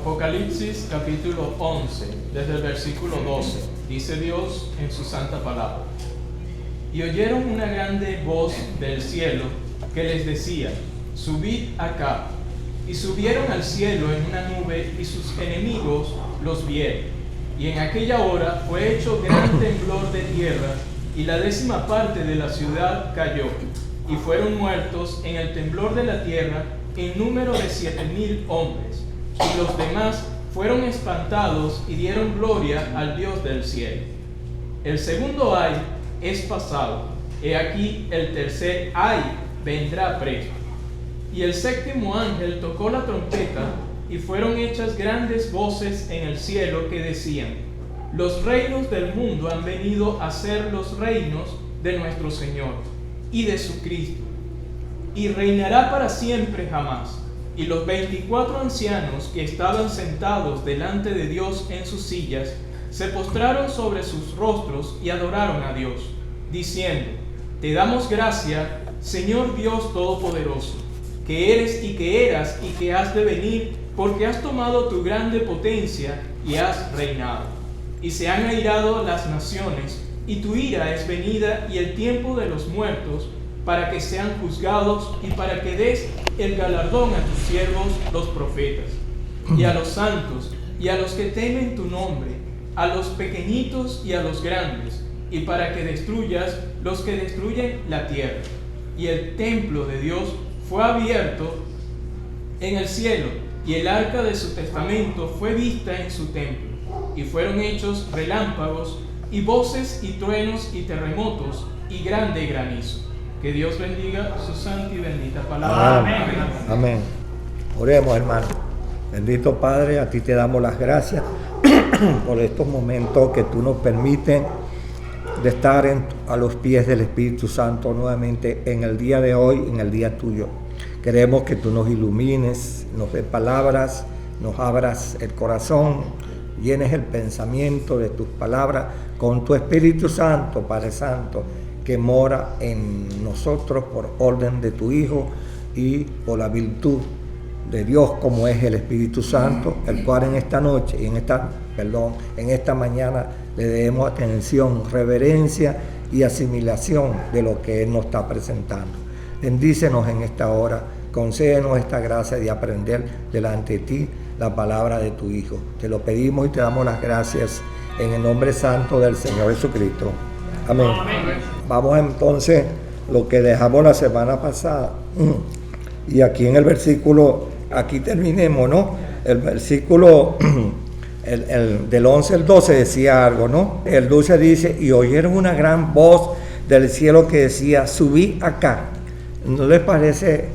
Apocalipsis capítulo 11, desde el versículo 12, dice Dios en su santa palabra. Y oyeron una grande voz del cielo que les decía: subid acá. Y subieron al cielo en una nube, y sus enemigos los vieron. Y en aquella hora fue hecho gran temblor de tierra, y la 10ª parte de la ciudad cayó, y fueron muertos en el temblor de la tierra en número de 7,000 hombres. Y los demás fueron espantados y dieron gloria al Dios del cielo. El segundo ay es pasado, he aquí el tercer ay vendrá presto. Y el 7º ángel tocó la trompeta, y fueron hechas grandes voces en el cielo que decían: los reinos del mundo han venido a ser los reinos de nuestro Señor y de su Cristo, y reinará para siempre jamás. Y los 24 ancianos que estaban sentados delante de Dios en sus sillas se postraron sobre sus rostros y adoraron a Dios, diciendo: te damos gracia, Señor Dios Todopoderoso, que eres y que eras y que has de venir, porque has tomado tu grande potencia y has reinado. Y se han airado las naciones, y tu ira es venida, y el tiempo de los muertos, para que sean juzgados, y para que des el galardón a tus siervos los profetas, y a los santos, y a los que temen tu nombre, a los pequeñitos y a los grandes, y para que destruyas los que destruyen la tierra. Y el templo de Dios fue abierto en el cielo, y el arca de su testamento fue vista en su templo, y fueron hechos relámpagos, y voces, y truenos, y terremotos, y grande granizo. Que Dios bendiga su santa y bendita palabra. Amén. Amén. Oremos, hermano. Bendito Padre, a ti te damos las gracias por estos momentos que tú nos permites de estar a los pies del Espíritu Santo nuevamente en el día de hoy, en el día tuyo. Queremos que tú nos ilumines, nos des palabras, nos abras el corazón, llenes el pensamiento de tus palabras con tu Espíritu Santo, Padre Santo, que mora en nosotros por orden de tu Hijo y por la virtud de Dios, como es el Espíritu Santo, el cual en esta noche y en esta mañana le demos atención, reverencia y asimilación de lo que Él nos está presentando. Bendícenos en esta hora, concédenos esta gracia de aprender delante de ti la palabra de tu Hijo. Te lo pedimos y te damos las gracias en el nombre santo del Señor Jesucristo. Amén. Vamos entonces lo que dejamos la semana pasada. Y aquí en el versículo, aquí terminemos, ¿no? El versículo del 11 al 12 decía algo, ¿no? El 12 dice: y oyeron una gran voz del cielo que decía: subí acá. ¿No les parece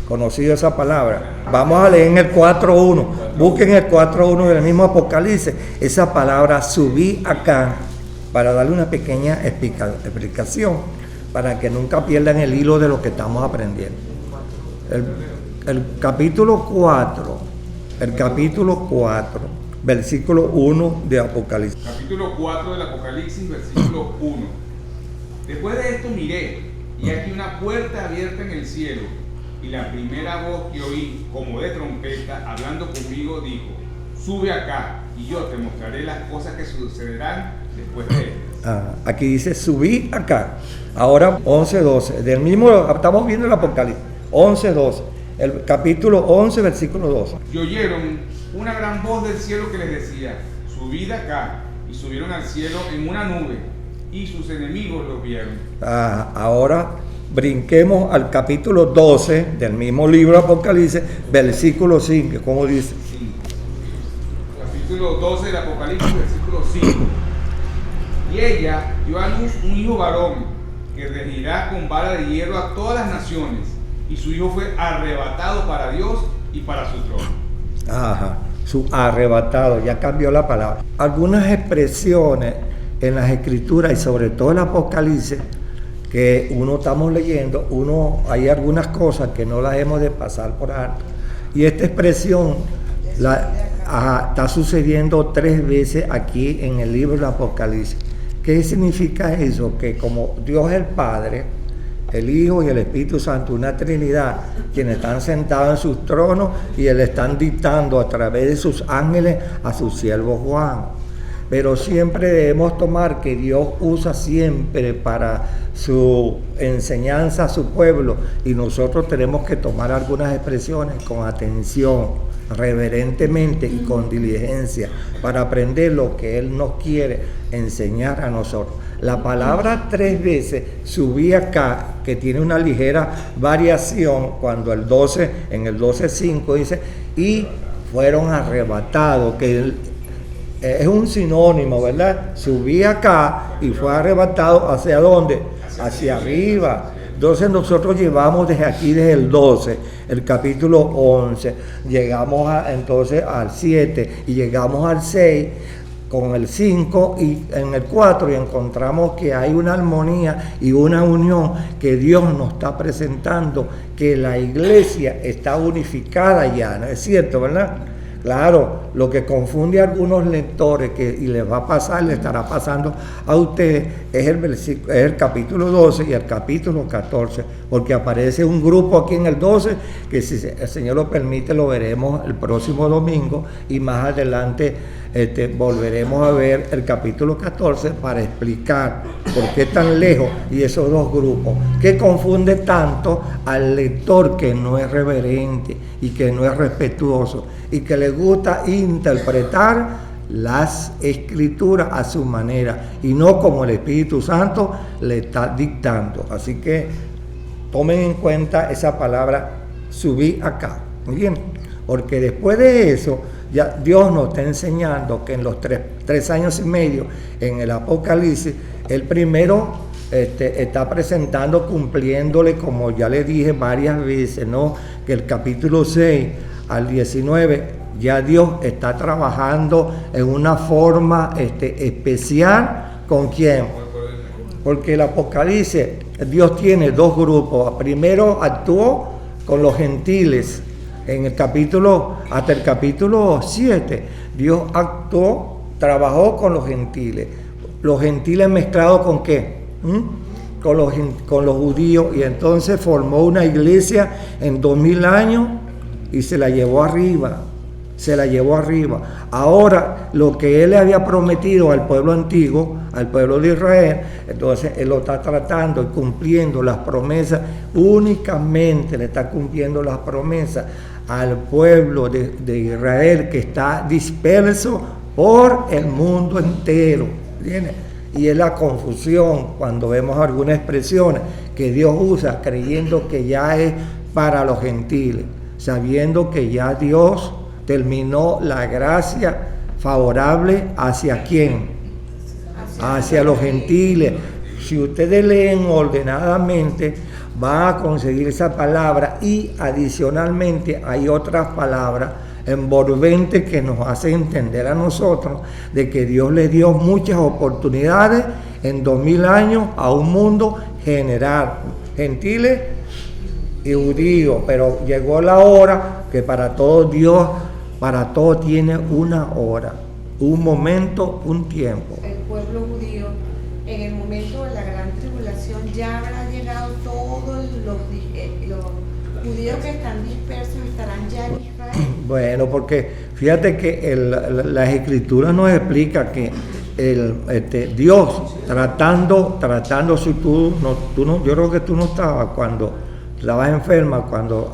conocido esa palabra? Vamos a leer en el 4.1. Busquen el 4.1 del mismo Apocalipsis. Esa palabra subí acá, para darle una pequeña explicación, para que nunca pierdan el hilo de lo que estamos aprendiendo. El capítulo 4, versículo 1 de Apocalipsis. Capítulo 4 del Apocalipsis, versículo 1. Después de esto miré, y aquí una puerta abierta en el cielo, y la primera voz que oí, como de trompeta, hablando conmigo, dijo: sube acá, y yo te mostraré las cosas que sucederán después de esto. Aquí dice: subí acá. Ahora 11:12. Del mismo, estamos viendo el Apocalipsis. 11:12. El capítulo 11, versículo 12. Y oyeron una gran voz del cielo que les decía: subid acá. Y subieron al cielo en una nube, y sus enemigos los vieron. Ahora brinquemos al capítulo 12 del mismo libro Apocalipsis, versículo 5. ¿Cómo dice? Sí. Capítulo 12 del Apocalipsis, versículo 5. Y ella dio a luz un hijo varón, que regirá con vara de hierro a todas las naciones, y su hijo fue arrebatado para Dios y para su trono. Su arrebatado, ya cambió la palabra. Algunas expresiones en las Escrituras y sobre todo en el Apocalipsis que uno estamos leyendo, hay algunas cosas que no las hemos de pasar por alto. Y esta expresión está sucediendo 3 veces aquí en el libro del Apocalipsis. ¿Qué significa eso? Que como Dios el Padre el Hijo y el Espíritu Santo, una Trinidad, quienes están sentados en sus tronos y le están dictando a través de sus ángeles a su siervo Juan. Pero siempre debemos tomar que Dios usa siempre para su enseñanza a su pueblo, y nosotros tenemos que tomar algunas expresiones con atención, reverentemente y con diligencia, para aprender lo que Él nos quiere enseñar a nosotros. La palabra 3 veces subí acá, que tiene una ligera variación, cuando en el 12:5 dice, y fueron arrebatados, que es un sinónimo, ¿verdad? Subí acá y fue arrebatado, ¿hacia dónde? Hacia arriba. Entonces nosotros llevamos desde aquí, desde el 12, el capítulo 11, llegamos entonces al 7 y llegamos al 6, con el 5 y en el 4, y encontramos que hay una armonía y una unión que Dios nos está presentando, que la iglesia está unificada ya, ¿no es cierto, verdad? Claro, lo que confunde a algunos lectores, y les va a pasar, le estará pasando a ustedes, es el capítulo 12 y el capítulo 14, porque aparece un grupo aquí en el 12, que si el Señor lo permite lo veremos el próximo domingo, y más adelante volveremos a ver el capítulo 14 para explicar por qué tan lejos y esos dos grupos, que confunde tanto al lector que no es reverente y que no es respetuoso y que le gusta interpretar las escrituras a su manera y no como el Espíritu Santo le está dictando. Así que tomen en cuenta esa palabra, subí acá, muy bien, porque después de eso ya Dios nos está enseñando que en los 3 años y medio en el Apocalipsis, el primero está presentando, cumpliéndole, como ya le dije varias veces, ¿no? Que el capítulo 6 al 19 ya Dios está trabajando en una forma especial. ¿Con quién? Porque el Apocalipsis, Dios tiene 2 grupos. Primero actuó con los gentiles. Hasta el capítulo 7, Dios actuó, trabajó con los gentiles. Los gentiles mezclados ¿con qué? Con los judíos, y entonces formó una iglesia en 2000 años y se la llevó arriba. Ahora, lo que Él le había prometido al pueblo antiguo, al pueblo de Israel, entonces Él lo está tratando y cumpliendo las promesas, únicamente le está cumpliendo las promesas al pueblo de Israel, que está disperso por el mundo entero. ¿Entiendes? Y es la confusión cuando vemos algunas expresiones que Dios usa creyendo que ya es para los gentiles, sabiendo que ya Dios terminó la gracia favorable ¿hacia quién? Hacia los gentiles. Si ustedes leen ordenadamente, van a conseguir esa palabra, y adicionalmente hay otras palabras envolventes que nos hacen entender a nosotros de que Dios le dio muchas oportunidades en 2000 años a un mundo general, gentiles y judíos, pero llegó la hora que para todo Dios, para todo tiene una hora, un momento, un tiempo. El pueblo judío, en el momento de la gran tribulación, ya habrá llegado todos los judíos que están dispersos, estarán ya en Israel. Bueno, porque fíjate que las escrituras nos explica que Dios tratando, si tú no, yo creo que tú no estabas cuando estabas enferma, cuando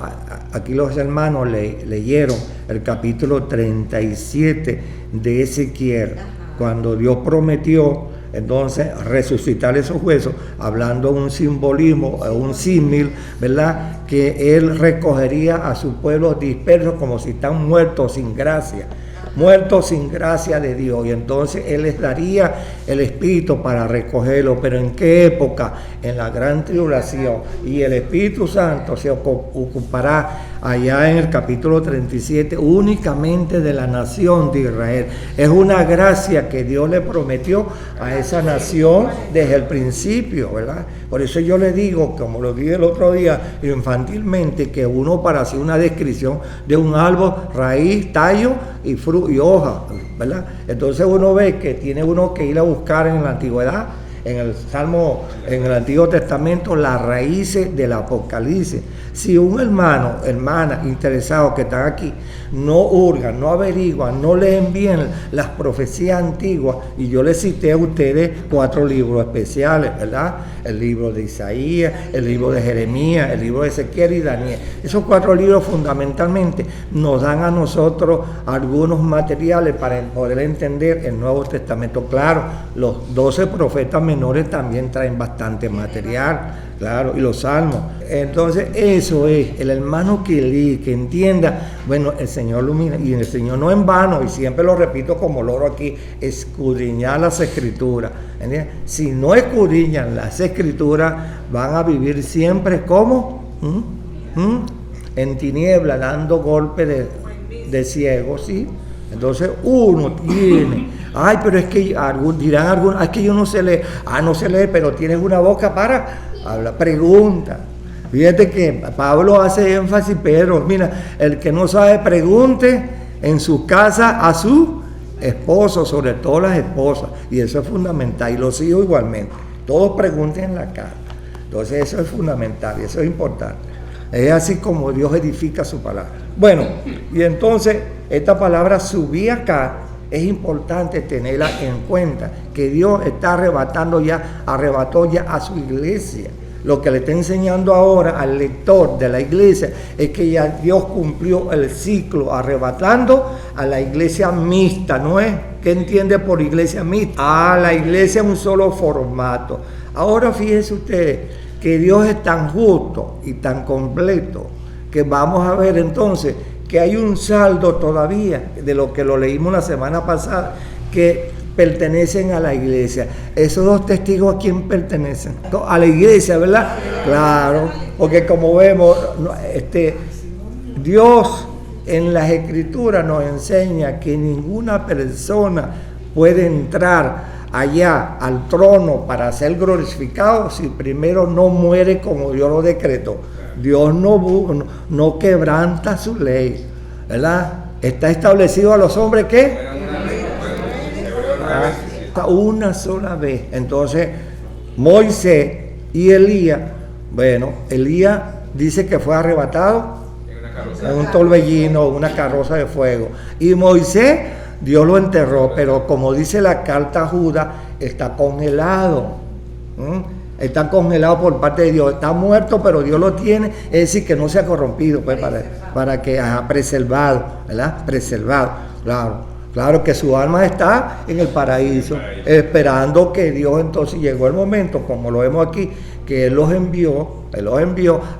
aquí los hermanos leyeron el capítulo 37 de Ezequiel, cuando Dios prometió entonces resucitar esos huesos, hablando un simbolismo, un símil, ¿verdad? Que Él recogería a su pueblo disperso como si están muertos sin gracia de Dios, y entonces Él les daría el Espíritu para recogerlo. Pero ¿en qué época? En la gran tribulación, y el Espíritu Santo se ocupará allá en el capítulo 37 únicamente de la nación de Israel. Es una gracia que Dios le prometió a esa nación desde el principio, ¿verdad? Por eso yo le digo, como lo dije el otro día infantilmente, que uno, para hacer una descripción de un árbol, raíz, tallo y fruto y hoja, ¿verdad? Entonces uno ve que tiene uno que ir a buscar en la antigüedad en el Salmo, en el Antiguo Testamento, las raíces del Apocalipsis. Si un hermano, hermana interesado que están aquí, no hurgan, no averiguan, no leen bien las profecías antiguas, y yo les cité a ustedes 4 libros especiales, ¿verdad? El libro de Isaías, el libro de Jeremías, el libro de Ezequiel y Daniel. Esos 4 libros fundamentalmente nos dan a nosotros algunos materiales para poder entender el Nuevo Testamento. Claro, los 12 profetas menores también traen bastante material, claro, y los salmos. Entonces, eso es, el hermano que entienda, bueno, el Señor ilumina, y el Señor no en vano, y siempre lo repito como loro aquí, escudriñar las Escrituras. ¿Entiendes? Si no escudriñan las Escrituras, van a vivir siempre como en tiniebla, dando golpes de ciego, ¿sí? Entonces uno tiene, ay, pero es que dirán algunos, es que yo no sé leer, no sé leer, pero tienes una boca para hablar, pregunta. Fíjate que Pablo hace énfasis, Pedro, mira, el que no sabe pregunte en su casa a su esposo, sobre todo las esposas, y eso es fundamental, y los hijos igualmente, todos pregunten en la casa. Entonces eso es fundamental y eso es importante. Es así como Dios edifica su palabra. Bueno, y entonces esta palabra subí acá, es importante tenerla en cuenta, que Dios está arrebató ya a su iglesia. Lo que le está enseñando ahora al lector de la iglesia es que ya Dios cumplió el ciclo arrebatando a la iglesia mixta, ¿no es? ¿Qué entiende por iglesia mixta? La iglesia en un solo formato. Ahora fíjense ustedes que Dios es tan justo y tan completo que vamos a ver entonces que hay un saldo todavía de lo que lo leímos la semana pasada que pertenecen a la iglesia. Esos 2 testigos, ¿a quién pertenecen? A la iglesia, ¿verdad? Claro, porque como vemos, Dios en las Escrituras nos enseña que ninguna persona puede entrar allá al trono para ser glorificado si primero no muere como Dios lo decretó. Dios no quebranta su ley, ¿verdad? Está establecido a los hombres que una sola vez. Entonces Moisés y Elías, bueno, Elías dice que fue arrebatado en un torbellino, una carroza de fuego, y Moisés Dios lo enterró, pero como dice la carta a Judas, está congelado. Está congelado por parte de Dios. Está muerto, pero Dios lo tiene. Es decir, que no se ha corrompido, pues, para que haya preservado, ¿verdad? Preservado, claro que su alma está en el paraíso, esperando que Dios, entonces llegó el momento, como lo vemos aquí, que Él los envió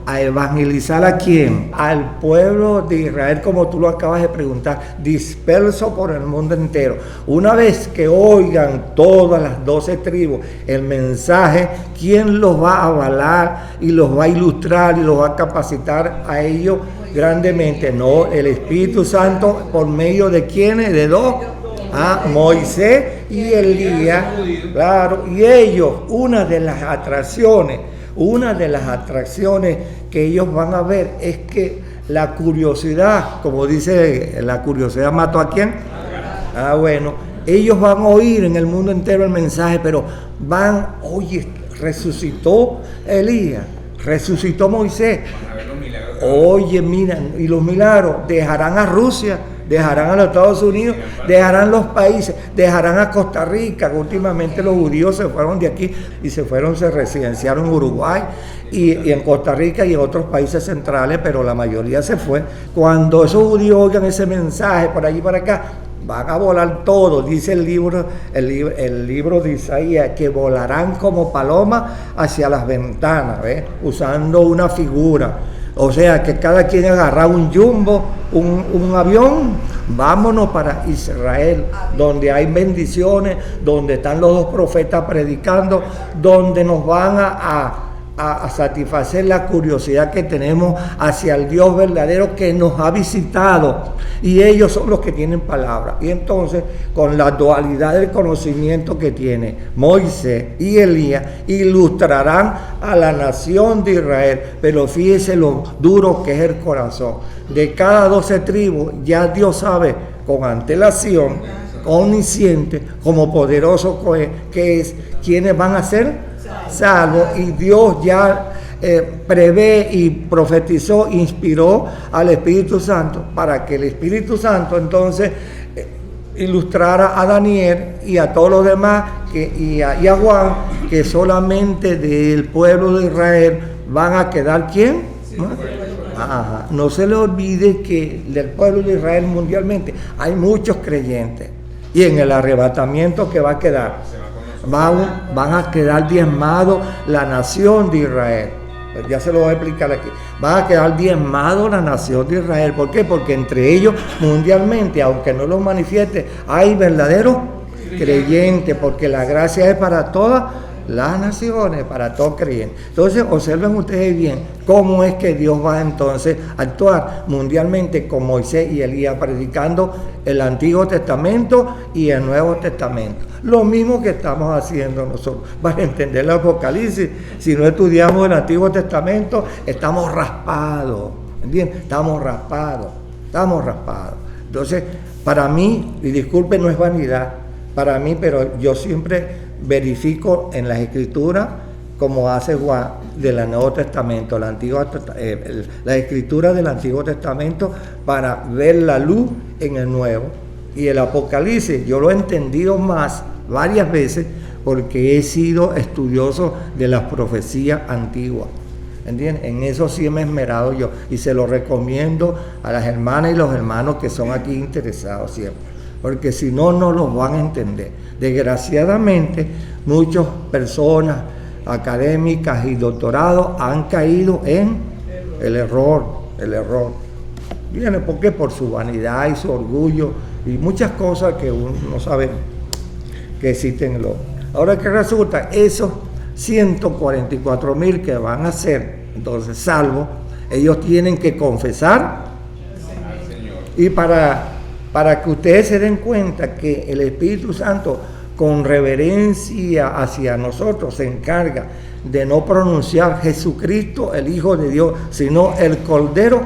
a evangelizar ¿a quién? Al pueblo de Israel, como tú lo acabas de preguntar, disperso por el mundo entero. Una vez que oigan todas las 12 tribus el mensaje, ¿quién los va a avalar y los va a ilustrar y los va a capacitar a ellos grandemente? No, el Espíritu Santo, ¿por medio de quiénes? De 2, Moisés y Elías, claro, y ellos, una de las atracciones que ellos van a ver es que la curiosidad, como dice, la curiosidad mató ¿a quién? Bueno, ellos van a oír en el mundo entero el mensaje, pero oye, resucitó Elías, resucitó Moisés. Oye, miran, y los milagros dejarán a Rusia, dejarán a los Estados Unidos, dejarán los países, dejarán a Costa Rica, que últimamente los judíos se fueron de aquí y se residenciaron en Uruguay y en Costa Rica y en otros países centrales, pero la mayoría se fue. Cuando esos judíos oigan ese mensaje por allí y para acá, van a volar todos, dice el libro de Isaías, que volarán como palomas hacia las ventanas, ¿ves? Usando una figura. O sea, que cada quien agarra un jumbo, un avión, vámonos para Israel, donde hay bendiciones, donde están los 2 profetas predicando, donde nos van a satisfacer la curiosidad que tenemos hacia el Dios verdadero que nos ha visitado, y ellos son los que tienen palabra. Y entonces, con la dualidad del conocimiento que tiene Moisés y Elías, ilustrarán a la nación de Israel. Pero fíjese lo duro que es el corazón de cada 12 tribus. Ya Dios sabe con antelación omnisciente, como poderoso que es, quienes van a ser salvos. Y Dios ya prevé y profetizó, inspiró al Espíritu Santo para que el Espíritu Santo entonces ilustrara a Daniel y a todos los demás y a Juan, que solamente del pueblo de Israel van a quedar ¿quién? No se le olvide que del pueblo de Israel mundialmente hay muchos creyentes, y en el arrebatamiento que va a quedar, van a quedar diezmados la nación de Israel. Ya se lo voy a explicar aquí. Va a quedar diezmado la nación de Israel. ¿Por qué? Porque entre ellos mundialmente, aunque no lo manifieste, hay verdaderos creyentes, porque la gracia es para todas las naciones, para todos creyentes. Entonces observen ustedes bien cómo es que Dios va entonces a actuar mundialmente con Moisés y Elías, predicando el Antiguo Testamento y el Nuevo Testamento. Lo mismo que estamos haciendo nosotros. Para entender el Apocalipsis, si no estudiamos el Antiguo Testamento, estamos raspados. ¿Entienden? Estamos raspados. Entonces, para mí, y disculpen, no es vanidad, para mí, pero yo siempre verifico en las Escrituras, como hace Juan del Nuevo Testamento, la Escritura del Antiguo Testamento, para ver la luz en el Nuevo. Y el Apocalipsis yo lo he entendido más varias veces porque he sido estudioso de las profecías antiguas. ¿Entienden? En eso sí me he esmerado yo, y se lo recomiendo a las hermanas y los hermanos que son aquí interesados siempre, porque si no, no los van a entender. Desgraciadamente, muchas personas académicas y doctorados han caído en el error. Viene porque por su vanidad y su orgullo y muchas cosas que uno no sabe que existen en lo. Ahora que resulta, esos 144,000 que van a ser entonces salvos, ellos tienen que confesar, y para que ustedes se den cuenta que el Espíritu Santo, con reverencia hacia nosotros, se encarga de no pronunciar Jesucristo, el Hijo de Dios, sino el Cordero,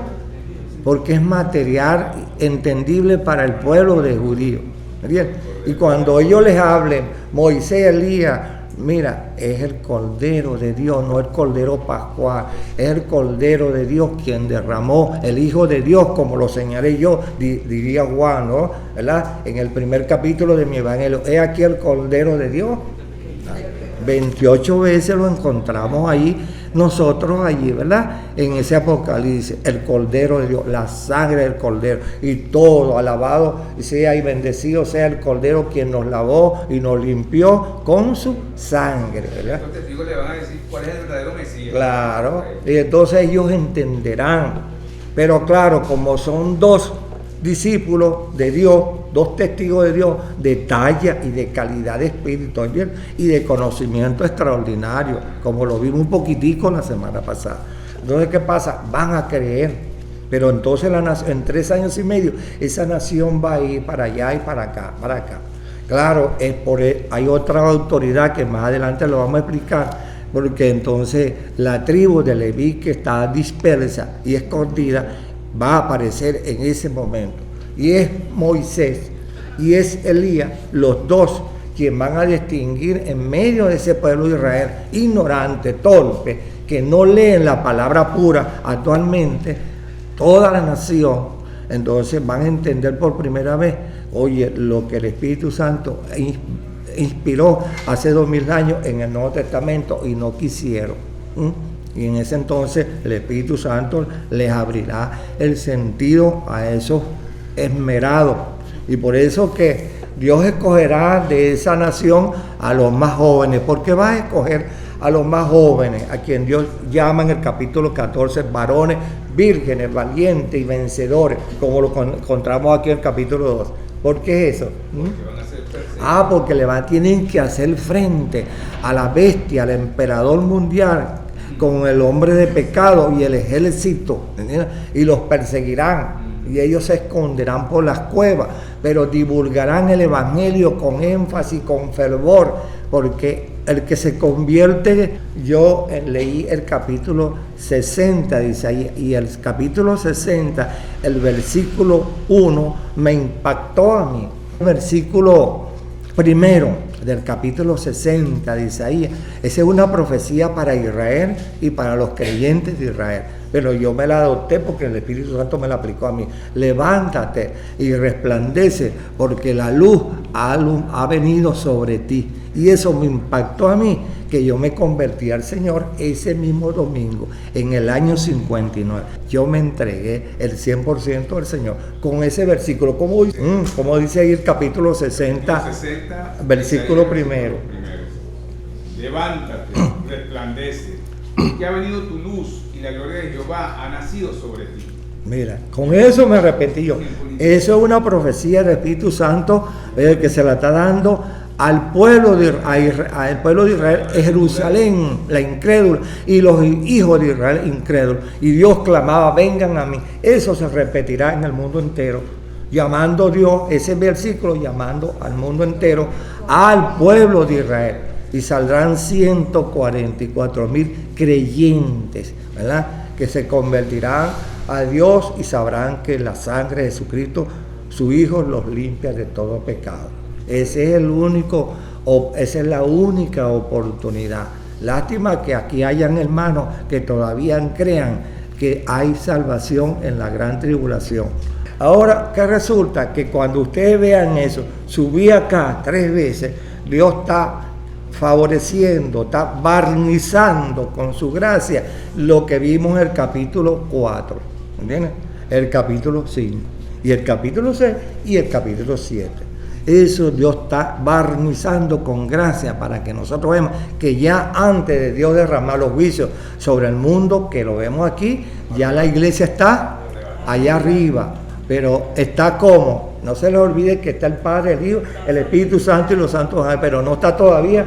porque es material entendible para el pueblo de judíos. ¿Bien? Y cuando ellos les hablen, Moisés, Elías, mira, es el Cordero de Dios, no el Cordero Pascual, es el Cordero de Dios quien derramó el Hijo de Dios, como lo señalé yo, diría Juan, ¿no? ¿Verdad? En el primer capítulo de mi Evangelio, he aquí el Cordero de Dios. 28 veces lo encontramos ahí, nosotros allí, ¿verdad? En ese Apocalipsis, el Cordero de Dios, la sangre del Cordero, y todo, alabado sea y bendecido sea el Cordero quien nos lavó y nos limpió con su sangre, ¿verdad? Los testigos le van a decir cuál es el verdadero Mesías. Claro, y entonces ellos entenderán, pero claro, como son dos discípulos de Dios, dos testigos de Dios, de talla y de calidad de espíritu, ¿bien? Y de conocimiento extraordinario, como lo vimos un poquitico la semana pasada. Entonces, ¿qué pasa? Van a creer, pero entonces en 3 años y medio, esa nación va a ir para allá y para acá. Claro, hay otra autoridad que más adelante lo vamos a explicar, porque entonces la tribu de Leví, que está dispersa y escondida, va a aparecer en ese momento, y es Moisés y es Elías, los dos quien van a distinguir en medio de ese pueblo de Israel ignorante, torpe, que no leen la palabra pura actualmente, toda la nación. Entonces van a entender por primera vez, oye, lo que el Espíritu Santo inspiró hace 2000 años en el Nuevo Testamento y no quisieron. Y en ese entonces el Espíritu Santo les abrirá el sentido a esos esmerados. Y por eso que Dios escogerá de esa nación a los más jóvenes, porque va a escoger a los más jóvenes, a quien Dios llama en el capítulo 14 varones vírgenes, valientes y vencedores, como lo encontramos aquí en el capítulo 2. ¿Por qué eso? Porque tienen que hacer frente a la bestia, al emperador mundial, con el hombre de pecado y el ejército, ¿entiendes? Y los perseguirán, y ellos se esconderán por las cuevas, pero divulgarán el evangelio con énfasis, con fervor, porque el que se convierte, yo leí el capítulo 60, dice ahí, y el capítulo 60, el versículo 1, me impactó a mí, Versículo primero del capítulo 60 de Isaías. Esa es una profecía para Israel y para los creyentes de Israel. Pero yo me la adopté porque el Espíritu Santo me la aplicó a mí. Levántate y resplandece porque la luz ha venido sobre ti. Y eso me impactó a mí, que yo me convertí al Señor ese mismo domingo, en el año 59. Yo me entregué el 100% al Señor con ese versículo. Como dice ahí el capítulo 60, versículo primero. Levántate, resplandece, que ha venido tu luz y la gloria de Jehová ha nacido sobre ti. Mira, con eso me arrepentí yo. Eso es una profecía del Espíritu Santo que se la está dando al pueblo de Israel, Jerusalén, la incrédula, y los hijos de Israel incrédulos. Y Dios clamaba, vengan a mí. Eso se repetirá en el mundo entero, llamando Dios, ese versículo, llamando al mundo entero, al pueblo de Israel. Y saldrán 144,000 creyentes, ¿verdad? Que se convertirán a Dios y sabrán que la sangre de Jesucristo, su Hijo, los limpia de todo pecado. Esa es la única oportunidad. Lástima que aquí hayan hermanos que todavía crean que hay salvación en la gran tribulación. Ahora, ¿qué resulta? Que cuando ustedes vean eso, subí acá 3 veces, Dios está favoreciendo, está barnizando con su gracia lo que vimos en el capítulo 4, ¿entiendes? El capítulo 5, y el capítulo 6 y el capítulo 7. Eso Dios está barnizando con gracia para que nosotros veamos que ya antes de Dios derramar los juicios sobre el mundo, que lo vemos aquí, ya la iglesia está allá arriba, pero está como, no se les olvide que está el Padre, el Hijo, el Espíritu Santo y los santos ángeles, pero no está todavía,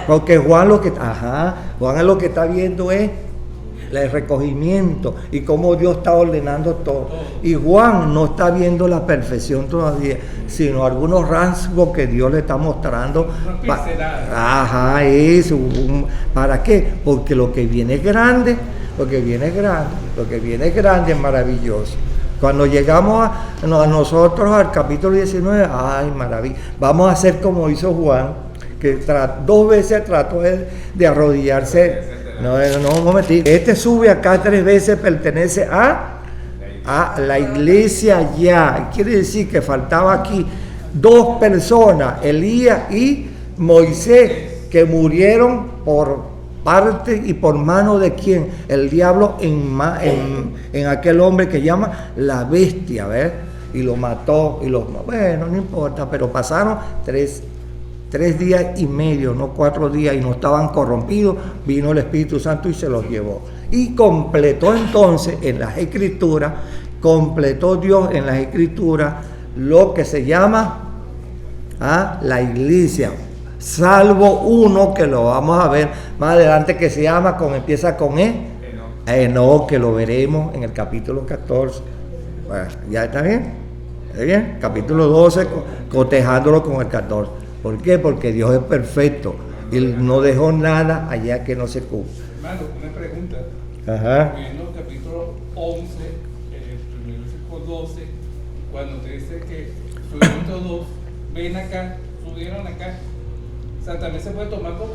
porque Juan lo que está viendo es el recogimiento y cómo Dios está ordenando todo. Y Juan no está viendo la perfección todavía, sino algunos rasgos que Dios le está mostrando. Eso. ¿Para qué? Porque lo que viene es grande, lo que viene es maravilloso. Cuando llegamos a nosotros al capítulo 19, ¡ay, maravilla! Vamos a hacer como hizo Juan, que 2 veces trató de arrodillarse. No, un momentito. Este sube acá 3 veces, pertenece a la iglesia ya. Quiere decir que faltaba aquí 2 personas, Elías y Moisés, que murieron por parte y por mano de quién, el diablo en aquel hombre que llama la bestia, ¿ves? Y lo mató, bueno, no importa, pero pasaron 3 días y medio, no 4 días, y no estaban corrompidos. Vino el Espíritu Santo y se los llevó. Y completó entonces en las Escrituras, completó Dios en las Escrituras lo que se llama la iglesia, salvo uno que lo vamos a ver más adelante, que se llama, empieza con Enoc, que lo veremos en el capítulo 14. Bueno, ¿ya está bien? ¿Está bien? Capítulo 12, cotejándolo con el 14. ¿Por qué? Porque Dios es perfecto. Él no dejó nada allá que no se cumpla. Hermano, una pregunta. Ajá. En el capítulo 11, el primer versículo 12, cuando te dice que subieron todos, ven acá, subieron acá. O sea, también se puede tomar como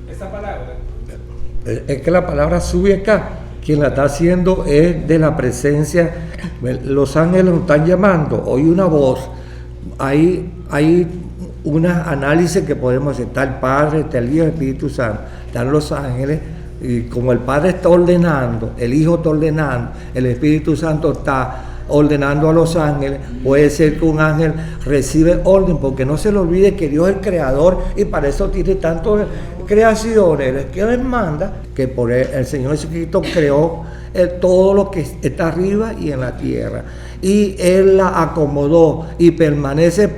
esa palabra. Es que la palabra sube acá, quien la está haciendo es de la presencia. Los ángeles nos están llamando, oí una voz. Hay un análisis que podemos hacer. Está el Padre, está el Hijo, el Espíritu Santo, están los ángeles, y como el Padre está ordenando, el Hijo está ordenando, el Espíritu Santo está ordenando a los ángeles, puede ser que un ángel recibe orden, porque no se le olvide que Dios es el creador y para eso tiene tantas creaciones. Es que Él manda, que por el Señor Jesucristo creó todo lo que está arriba y en la tierra, y Él la acomodó y permanece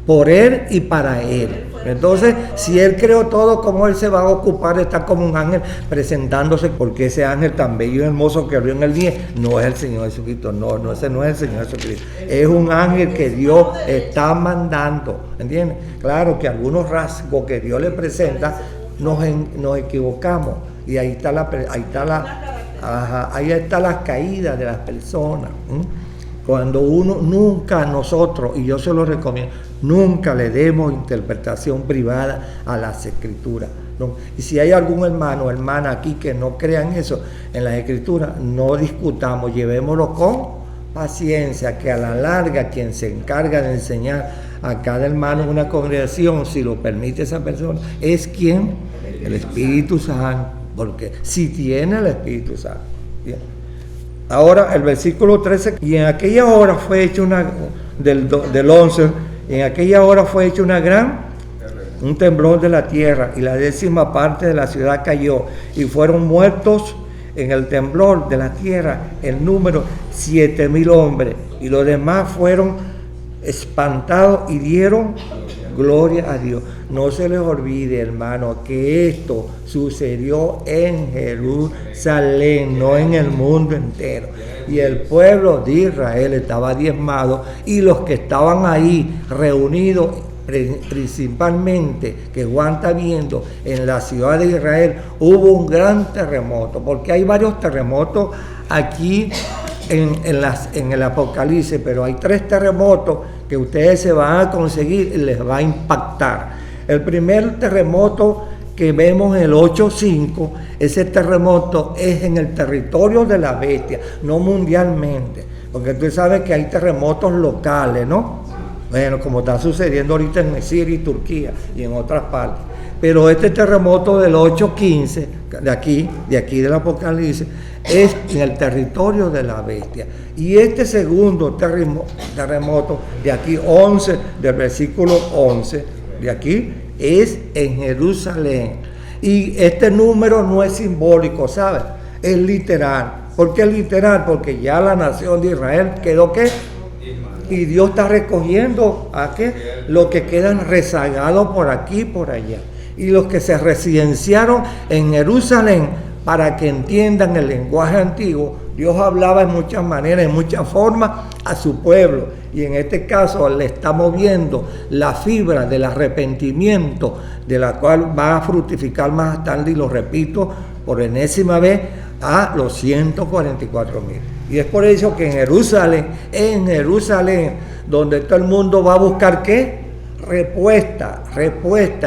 por Él y para Él. Entonces, si Él creó todo, ¿cómo Él se va a ocupar de estar como un ángel presentándose? Porque ese ángel tan bello y hermoso que abrió en el día no es el Señor Jesucristo. No, ese no es el Señor Jesucristo. Es un ángel que Dios está mandando, ¿entiendes? Claro que algunos rasgos que Dios le presenta nos equivocamos, y ahí está las caídas de las personas. cuando uno nunca nosotros, y yo se lo recomiendo, nunca le demos interpretación privada a las escrituras. ¿No? Y si hay algún hermano o hermana aquí que no crean eso en las escrituras, no discutamos, llevémoslo con paciencia, que a la larga quien se encarga de enseñar a cada hermano en una congregación, si lo permite esa persona, es quien, el Espíritu Santo, porque si tiene el Espíritu Santo. Bien. Ahora el versículo 13, y en aquella hora fue hecha del 11, en aquella hora fue hecha un temblor de la tierra, y la 10ª parte de la ciudad cayó, y fueron muertos en el temblor de la tierra el número 7,000 hombres, y los demás fueron espantados y dieron gloria a Dios. No se les olvide, hermano, que esto sucedió en Jerusalén, no en el mundo entero. Y el pueblo de Israel estaba diezmado, y los que estaban ahí reunidos, principalmente, que Juan está viendo en la ciudad de Israel, hubo un gran terremoto, porque hay varios terremotos aquí en el Apocalipsis, pero hay 3 terremotos que ustedes se van a conseguir y les va a impactar. El primer terremoto que vemos en el 8:5, ese terremoto es en el territorio de la bestia, no mundialmente, porque tú sabes que hay terremotos locales, ¿no? Bueno, como está sucediendo ahorita en Siria y Turquía y en otras partes. Pero este terremoto del 8:15, de aquí del Apocalipsis, es en el territorio de la bestia. Y este segundo terremoto, de aquí 11, del versículo 11, de aquí, es en Jerusalén. Y este número no es simbólico, ¿sabes? Es literal. ¿Por qué es literal? Porque ya la nación de Israel quedó, ¿qué? Y Dios está recogiendo ¿a qué? Los que quedan rezagados por aquí y por allá. Y los que se residenciaron en Jerusalén, para que entiendan el lenguaje antiguo, Dios hablaba en muchas maneras, en muchas formas a su pueblo. Y en este caso le estamos viendo la fibra del arrepentimiento, de la cual va a fructificar más tarde, y lo repito por enésima vez, a los 144,000. Y es por eso que en Jerusalén, donde todo el mundo va a buscar ¿qué? Respuesta,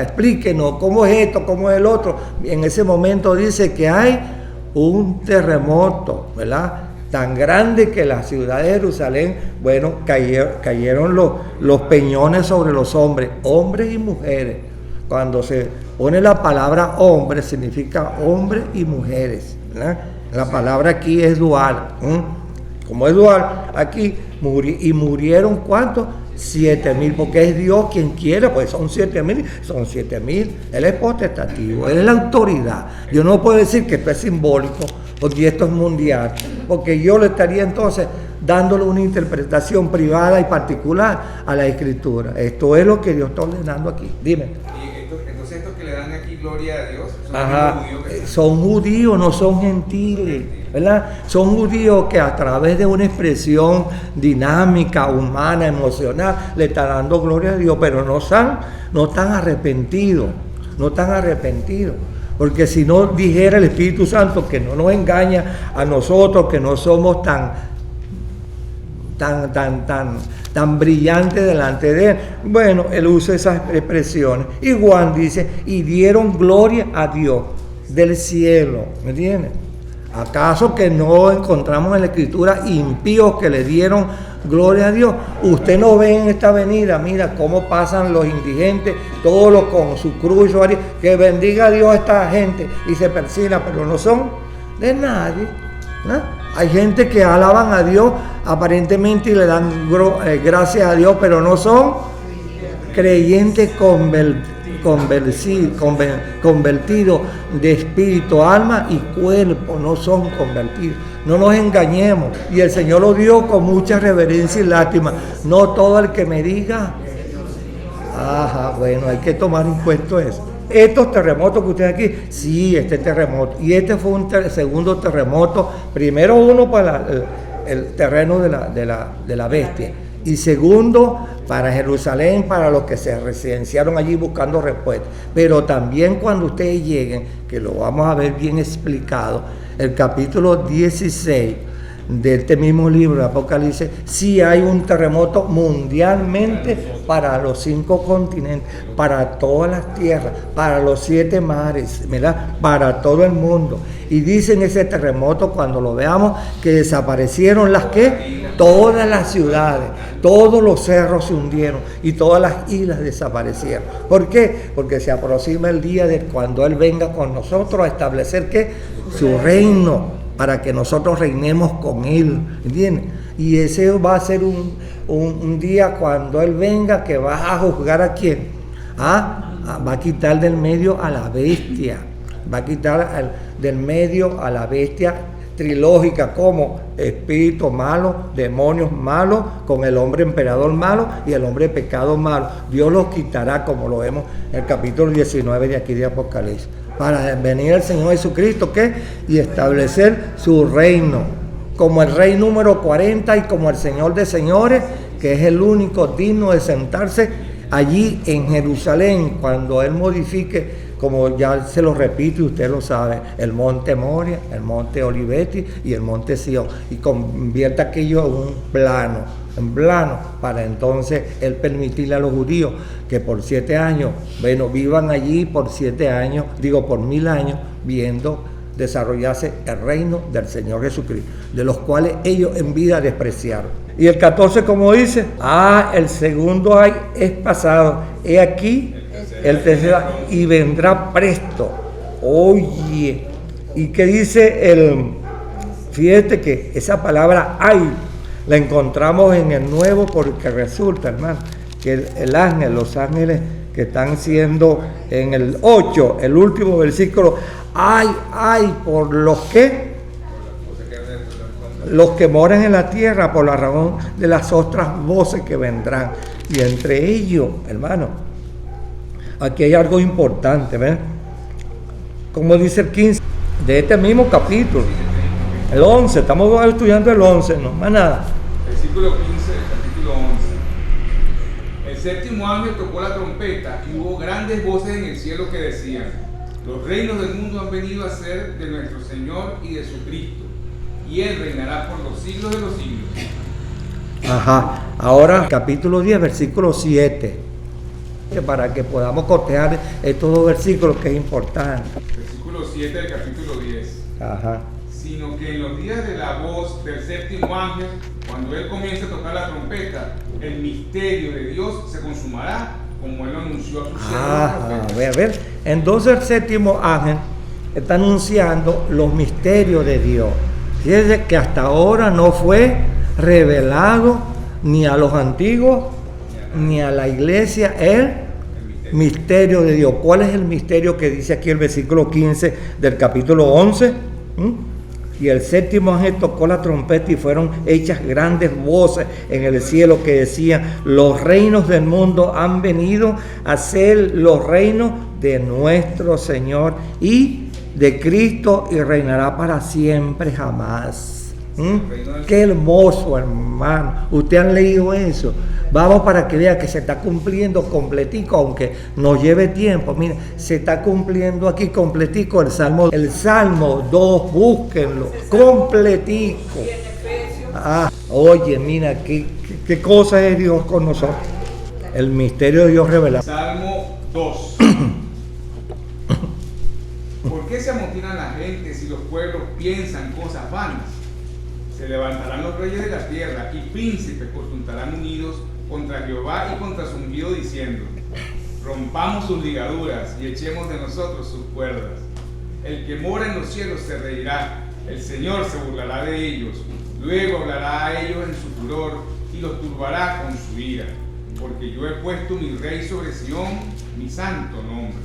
explíquenos cómo es esto, cómo es el otro. En ese momento dice que hay un terremoto, ¿verdad? Tan grande que la ciudad de Jerusalén, bueno, cayeron los peñones sobre los hombres y mujeres. Cuando se pone la palabra hombre, significa hombres y mujeres, ¿verdad? La palabra aquí es dual. Como es dual, aquí murieron ¿cuántos? 7,000, porque es Dios quien quiere, pues son 7,000. Él es potestativo, Él es la autoridad. Yo no puedo decir que esto es simbólico, porque esto es mundial, porque yo le estaría entonces dándole una interpretación privada y particular a la Escritura. Esto es lo que Dios está ordenando aquí. Dime. Entonces estos que le dan aquí gloria a Dios son judíos, no son gentiles, ¿verdad? Son judíos que a través de una expresión dinámica, humana, emocional, le están dando gloria a Dios, pero no están arrepentidos, porque si no dijera el Espíritu Santo que no nos engaña a nosotros, que no somos tan brillante delante de Él. Bueno, Él usa esas expresiones. Y Juan dice, y dieron gloria a Dios del cielo. ¿Me entiendes? ¿Acaso que no encontramos en la Escritura impíos que le dieron gloria a Dios? Usted no ve en esta avenida, mira cómo pasan los indigentes, todos con su cruz, que bendiga a Dios a esta gente, y se persina, pero no son de nadie, ¿no? Hay gente que alaban a Dios aparentemente y le dan gracias a Dios, pero no son creyentes convertidos de espíritu, alma y cuerpo, no son convertidos. No nos engañemos. Y el Señor lo dio con mucha reverencia y lástima. No todo el que me diga, bueno, hay que tomar en cuenta eso. Estos terremotos que ustedes aquí, sí, este terremoto. Y este fue un segundo terremoto. Primero uno para el terreno de la bestia. Y segundo, para Jerusalén, para los que se residenciaron allí buscando respuesta. Pero también cuando ustedes lleguen, que lo vamos a ver bien explicado, el capítulo 16 de este mismo libro de Apocalipsis, sí hay un terremoto mundialmente para los 5 continentes, para todas las tierras, para los 7 mares, ¿verdad? Para todo el mundo. Y dicen ese terremoto, cuando lo veamos, que desaparecieron las que todas las ciudades, todos los cerros se hundieron y todas las islas desaparecieron. ¿Por qué? Porque se aproxima el día de cuando Él venga con nosotros a establecer ¿qué? Su reino, para que nosotros reinemos con Él, ¿entiendes? Y ese va a ser un día cuando Él venga, que va a juzgar ¿a quién? Va a quitar del medio a la bestia, va a quitar del medio a la bestia trilógica, como espíritu malo, demonios malos, con el hombre emperador malo y el hombre pecado malo. Dios los quitará, como lo vemos en el capítulo 19 de aquí de Apocalipsis, para venir el Señor Jesucristo, ¿qué? Y establecer su reino, como el rey número 40 y como el Señor de señores, que es el único digno de sentarse allí en Jerusalén, cuando Él modifique, como ya se lo repito y usted lo sabe, el monte Moria, el monte Olivetti y el monte Sion, y convierta aquello en plano, para entonces Él permitirle a los judíos que por 7 años, vivan allí por 7 años, por 1000 años, viendo desarrollarse el reino del Señor Jesucristo, de los cuales ellos en vida despreciaron. Y el 14, como dice, el segundo ay es pasado, he aquí el tercero y vendrá presto. Oye, ¿y qué dice fíjate que esa palabra ay la encontramos en el Nuevo, porque resulta, hermano, que los ángeles que están siendo en el 8, el último versículo, ay por los que moran en la tierra, por la razón de las otras voces que vendrán. Y entre ellos, hermano, aquí hay algo importante, ¿ven? Como dice el 15 de este mismo capítulo, el 11, estamos estudiando el 11, no más nada. Versículo 15 del capítulo 11. El séptimo ángel tocó la trompeta y hubo grandes voces en el cielo que decían: los reinos del mundo han venido a ser de nuestro Señor y de su Cristo, y Él reinará por los siglos de los siglos. Ahora capítulo 10, versículo 7, para que podamos cotejar estos 2 versículos, que es importante. Versículo 7 del capítulo 10. Sino que en los días de la voz del séptimo ángel, cuando Él comience a tocar la trompeta, el misterio de Dios se consumará, como Él lo anunció a sus siervos. A ver, entonces el séptimo ángel está anunciando los misterios de Dios. Fíjense que hasta ahora no fue revelado ni a los antiguos ni a la iglesia el misterio de Dios. ¿Cuál es el misterio que dice aquí el versículo 15 del capítulo 11? Y el séptimo ángel tocó la trompeta y fueron hechas grandes voces en el cielo que decían: los reinos del mundo han venido a ser los reinos de nuestro Señor y de Cristo, y reinará para siempre jamás. Qué hermoso, hermano. ¿Usted han leído eso? Vamos, para que vea que se está cumpliendo completico, aunque nos lleve tiempo. Mira, se está cumpliendo aquí completico el Salmo 2, búsquenlo, completico. Oye, mira, qué cosa es Dios con nosotros. El misterio de Dios revelado. Salmo 2. ¿Por qué se amotinan las gentes y los pueblos piensan cosas vanas? Se levantarán los reyes de la tierra y príncipes consultarán unidos contra Jehová y contra su ungido, diciendo: rompamos sus ligaduras y echemos de nosotros sus cuerdas. El que mora en los cielos se reirá, el Señor se burlará de ellos, luego hablará a ellos en su furor y los turbará con su ira, porque yo he puesto mi rey sobre Sión, mi santo nombre.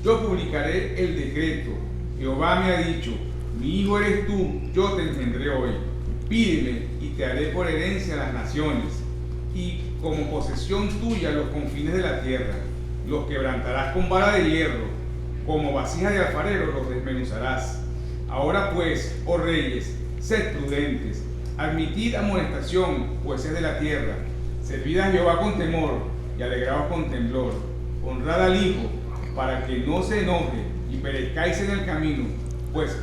Yo publicaré el decreto. Jehová me ha dicho: mi hijo eres tú, yo te engendré hoy. Pídeme y te haré por herencia a las naciones, y como posesión tuya los confines de la tierra. Los quebrantarás con vara de hierro, como vasija de alfarero los desmenuzarás. Ahora pues, oh reyes, sed prudentes, admitid amonestación, jueces de la tierra. Servid a Jehová con temor y alegraos con temblor. Honrad al Hijo, para que no se enoje y perezcáis en el camino, pues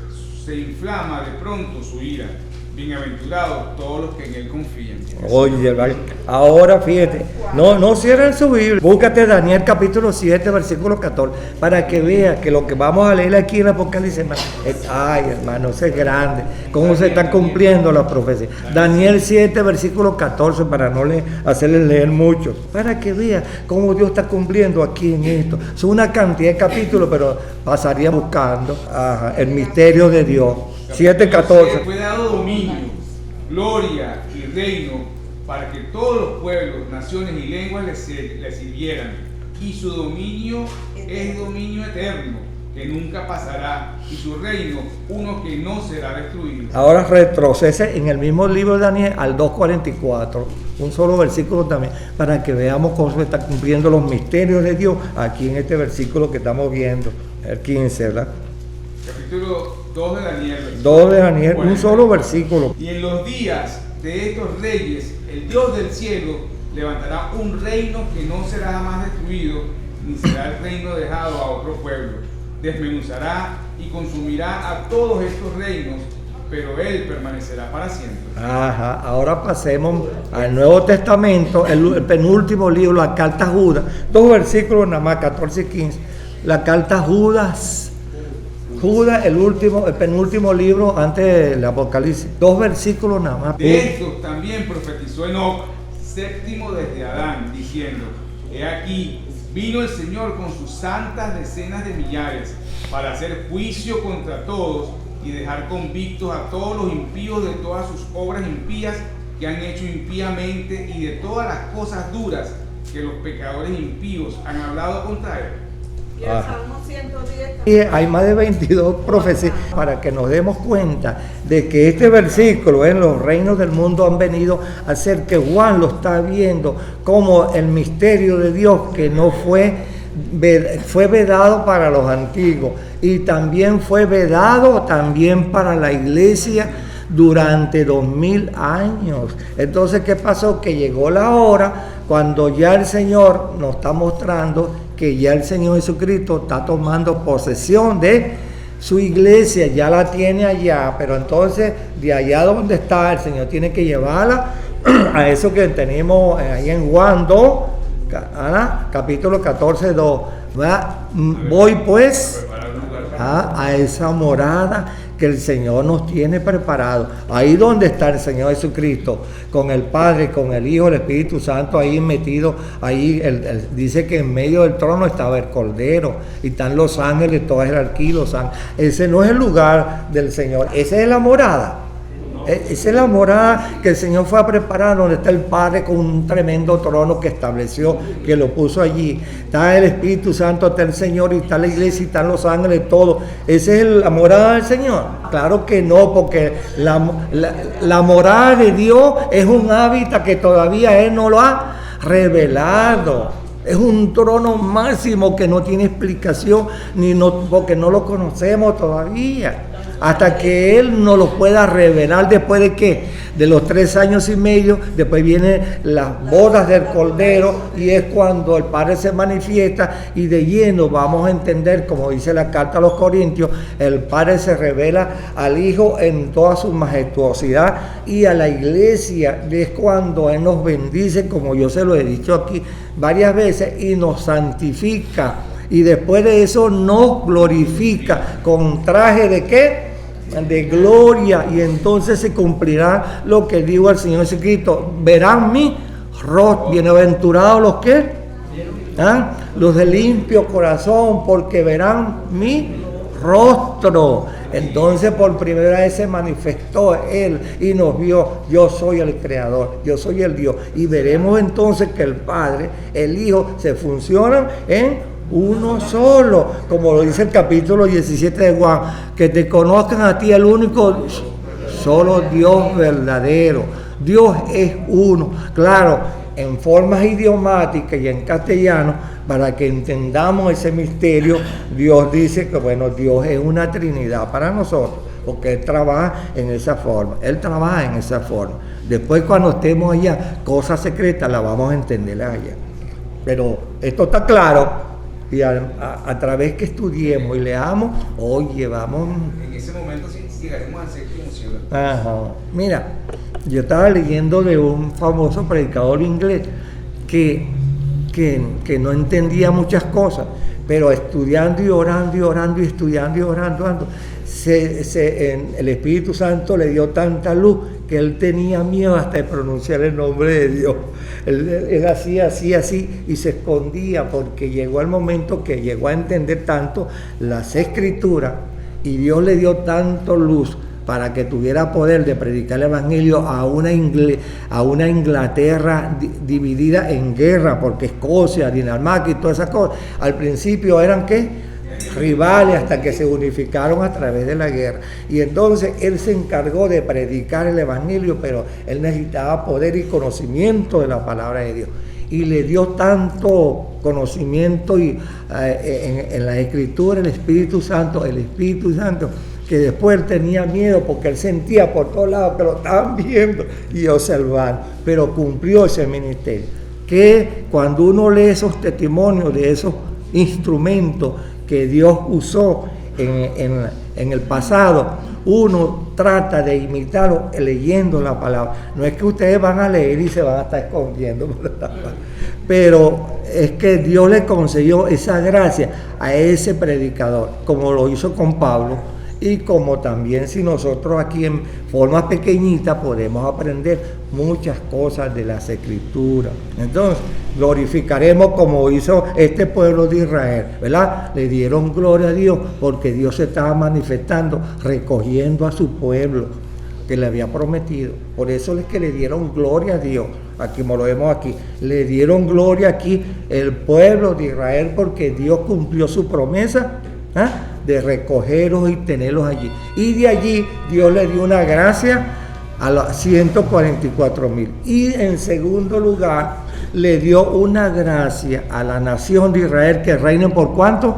se inflama de pronto su ira. Bienaventurados todos los que en él confían. Oye, ahora fíjate, no cierren su Biblia, búscate Daniel capítulo 7, versículo 14, para que veas que lo que vamos a leer aquí en Apocalipsis, hermano, ay hermano, eso es grande, cómo se está cumpliendo la profecía. Daniel 7, versículo 14, para no hacerles leer mucho, para que veas cómo Dios está cumpliendo aquí en esto. Es una cantidad de capítulos, pero pasaría buscando el misterio de Dios. 7:14. Fue dado dominio, gloria y reino para que todos los pueblos, naciones y lenguas le sirvieran. Y su dominio es dominio eterno, que nunca pasará, y su reino uno que no será destruido. Ahora retrocede en el mismo libro de Daniel al 2:44, un solo versículo también, para que veamos cómo se están cumpliendo los misterios de Dios aquí en este versículo que estamos viendo, el 15, ¿verdad? Capítulo 2 de Daniel. 2 de Daniel, un solo versículo. Y en los días de estos reyes, el Dios del cielo levantará un reino que no será jamás destruido, ni será el reino dejado a otro pueblo. Desmenuzará y consumirá a todos estos reinos, pero él permanecerá para siempre. Ajá, ahora pasemos al Nuevo Testamento, el penúltimo libro, la carta a Judas, 2 versículos nada más, 14 y 15. La carta a Judas, el penúltimo libro antes del Apocalipsis, 2 versículos nada más. De estos también profetizó Enoc, séptimo desde Adán, diciendo: he aquí, vino el Señor con sus santas decenas de millares para hacer juicio contra todos y dejar convictos a todos los impíos de todas sus obras impías que han hecho impíamente y de todas las cosas duras que los pecadores impíos han hablado contra él. Y el Salmo 110 Y hay más de 22 profecías para que nos demos cuenta de que este versículo en los reinos del mundo han venido a hacer que Juan lo está viendo como el misterio de Dios que no fue vedado para los antiguos y también fue vedado también para la iglesia durante 2000 años. Entonces, ¿qué pasó? Que llegó la hora cuando ya el Señor nos está mostrando que ya el Señor Jesucristo está tomando posesión de su iglesia, ya la tiene allá, pero entonces de allá donde está el Señor tiene que llevarla a eso que tenemos ahí en Juan 2, capítulo 14, 2. Voy pues a esa morada que el Señor nos tiene preparado. Ahí donde está el Señor Jesucristo, con el Padre, con el Hijo, el Espíritu Santo ahí metido, ahí dice que en medio del trono estaba el Cordero, y están los ángeles, toda jerarquía, los ángeles. Ese no es el lugar del Señor, esa es la morada. Esa es la morada que el Señor fue a preparar, donde está el Padre con un tremendo trono que estableció, que lo puso allí. Está el Espíritu Santo, está el Señor, y está la iglesia, y están los ángeles, todo. ¿Esa es la morada del Señor? Claro que no, porque la morada de Dios es un hábitat que todavía Él no lo ha revelado. Es un trono máximo que no tiene explicación, porque no lo conocemos todavía. Hasta que Él nos lo pueda revelar. Después de ¿qué? De los 3 años y medio, después vienen las bodas del Cordero, y es cuando el Padre se manifiesta, y de lleno vamos a entender, como dice la carta a los Corintios, el Padre se revela al Hijo en toda su majestuosidad, y a la iglesia es cuando Él nos bendice, como yo se lo he dicho aquí varias veces, y nos santifica. Y después de eso nos glorifica con traje de ¿qué? De gloria. Y entonces se cumplirá lo que dijo el Señor Jesucristo: verán mi rostro. Bienaventurados los que los de limpio corazón, porque verán mi rostro. Entonces por primera vez se manifestó Él y nos vio. Yo soy el Creador, yo soy el Dios. Y veremos entonces que el Padre, el Hijo, se funcionan en uno solo, como lo dice el capítulo 17 de Juan: que te conozcan a ti, el único solo Dios verdadero. Dios es uno. Claro, en formas idiomáticas y en castellano, para que entendamos ese misterio, Dios dice que Dios es una Trinidad para nosotros, porque Él trabaja en esa forma. Después, cuando estemos allá, cosas secretas las vamos a entender allá. Pero esto está claro. Y a través que estudiemos y leamos, oye, vamos. En ese momento, si llegaremos al séptimo cielo. Ajá. Mira, yo estaba leyendo de un famoso predicador inglés que no entendía muchas cosas, pero estudiando y orando y orando y estudiando y orando, el Espíritu Santo le dio tanta luz que él tenía miedo hasta de pronunciar el nombre de Dios. Él hacía así y se escondía, porque llegó el momento que llegó a entender tanto las Escrituras y Dios le dio tanto luz para que tuviera poder de predicar el Evangelio a una Inglaterra dividida en guerra, porque Escocia, Dinamarca y todas esas cosas, al principio eran ¿qué? Rivales, hasta que se unificaron a través de la guerra. Y entonces él se encargó de predicar el Evangelio, pero él necesitaba poder y conocimiento de la palabra de Dios. Y le dio tanto conocimiento en la Escritura, el Espíritu Santo, que después él tenía miedo, porque él sentía por todos lados que lo estaban viendo y observando, pero cumplió ese ministerio. Que cuando uno lee esos testimonios de esos instrumentos que Dios usó en el pasado, uno trata de imitarlo leyendo la palabra. No es que ustedes van a leer y se van a estar escondiendo, pero es que Dios le concedió esa gracia a ese predicador, como lo hizo con Pablo, y como también si nosotros aquí en forma pequeñita podemos aprender muchas cosas de las Escrituras. Entonces glorificaremos como hizo este pueblo de Israel, ¿verdad? Le dieron gloria a Dios porque Dios se estaba manifestando, recogiendo a su pueblo que le había prometido. Por eso es que le dieron gloria a Dios. Aquí como lo vemos aquí, le dieron gloria aquí el pueblo de Israel, porque Dios cumplió su promesa de recogerlos y tenerlos allí. Y de allí Dios le dio una gracia a los 144,000. Y en segundo lugar, le dio una gracia a la nación de Israel, que reinen por ¿cuánto?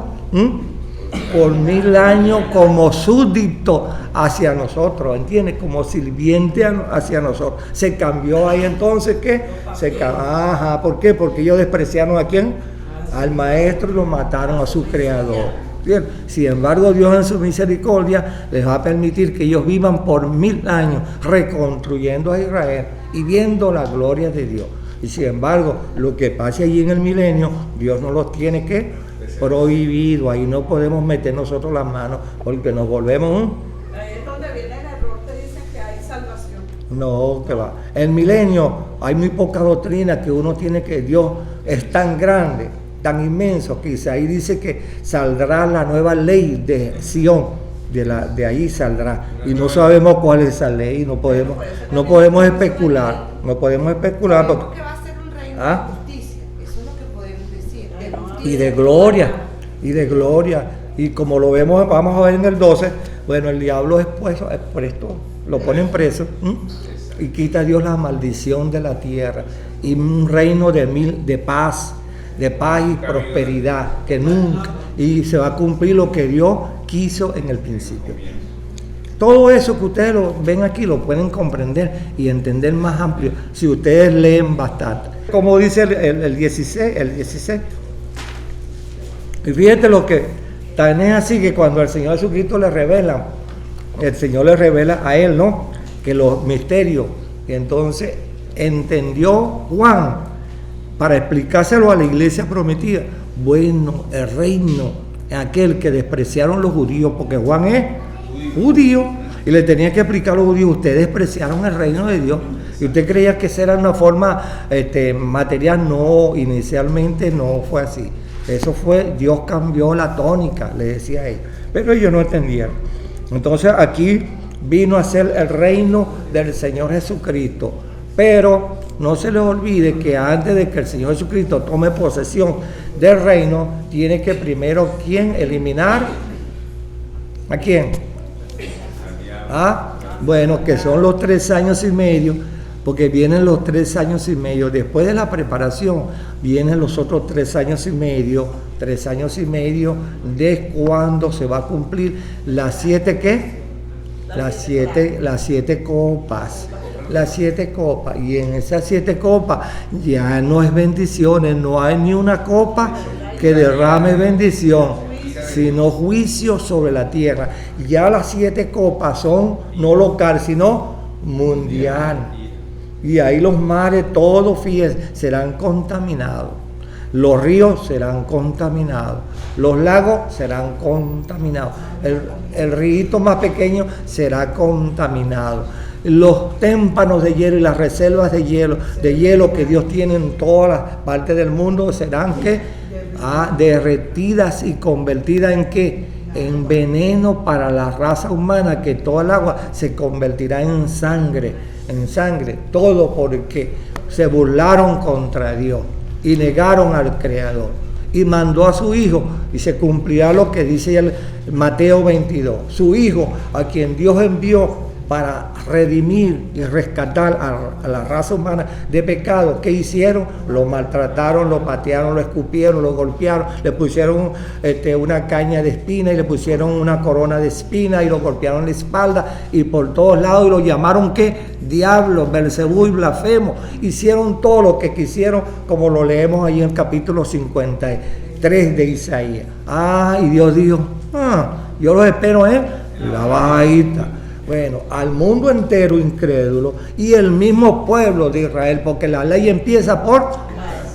Por 1000 años como súbdito hacia nosotros, ¿entiendes? Como sirviente hacia nosotros. Se cambió ahí entonces, ¿qué? ¿Por qué? Porque ellos despreciaron ¿a quién? Al maestro, y lo mataron a su creador. Bien. Sin embargo, Dios en su misericordia les va a permitir que ellos vivan por 1000 años reconstruyendo a Israel y viendo la gloria de Dios. Y sin embargo, lo que pase allí en el milenio, Dios no los tiene que prohibido. Ahí no podemos meter nosotros las manos, porque nos volvemos Ahí es donde viene el error, te dicen que hay salvación. No, que va. El milenio, hay muy poca doctrina que uno tiene, que Dios es tan grande, tan inmenso, que ahí dice que saldrá la nueva ley de Sión, de ahí saldrá, y no sabemos cuál es esa ley, no podemos especular, porque Sabemos que va a ser un reino de justicia, eso es lo que podemos decir, de justicia y de gloria, y como lo vemos, vamos a ver en el 12, bueno, el diablo es preso, lo ponen preso, y quita a Dios la maldición de la tierra, y un reino de paz y prosperidad, que nunca, y se va a cumplir lo que Dios quiso en el principio. Todo eso que ustedes lo ven aquí lo pueden comprender y entender más amplio si ustedes leen bastante. Como dice el 16. Y fíjate lo que tan es así, que cuando el Señor Jesucristo le revela, el Señor le revela a él, ¿no? Que los misterios, y entonces entendió Juan, para explicárselo a la iglesia prometida. Bueno, el reino, aquel que despreciaron los judíos, porque Juan es judío, y le tenía que explicar a los judíos: ustedes despreciaron el reino de Dios, y usted creía que esa era una forma material. No, inicialmente no fue así. Eso fue, Dios cambió la tónica, le decía a ellos, pero ellos no entendían. Entonces aquí vino a ser el reino del Señor Jesucristo, pero no se les olvide que antes de que el Señor Jesucristo tome posesión del reino, tiene que primero, ¿quién? Eliminar. ¿A quién? Bueno, que son los 3 años y medio, porque vienen los 3 años y medio. Después de la preparación, vienen los otros 3 años y medio. 3 años y medio de cuando se va a cumplir las 7, ¿qué? Las siete copas. Las 7 copas, y en esas 7 copas ya no es bendiciones, no hay ni una copa que derrame bendición, sino juicio sobre la tierra. Ya las 7 copas son no local, sino mundial. Y ahí los mares, todos, fíjense, serán contaminados. Los ríos serán contaminados. Los lagos serán contaminados. El río más pequeño será contaminado. Los témpanos de hielo y las reservas de hielo que Dios tiene en todas las partes del mundo serán derretidas y convertidas en ¿qué? En veneno para la raza humana, que toda el agua se convertirá en sangre, todo porque se burlaron contra Dios y negaron al Creador, y mandó a su Hijo, y se cumplirá lo que dice el Mateo 22, su Hijo a quien Dios envió para redimir y rescatar a la raza humana de pecado. ¿Qué hicieron? Lo maltrataron, lo patearon, lo escupieron, lo golpearon, le pusieron una caña de espina y le pusieron una corona de espina y lo golpearon en la espalda y por todos lados, y lo llamaron ¿qué? Diablo, Belcebú y blasfemo. Hicieron todo lo que quisieron, como lo leemos ahí en el capítulo 53 de Isaías. Y Dios dijo, yo los espero en la bajadita. Bueno, al mundo entero incrédulo y el mismo pueblo de Israel, porque la ley empieza por...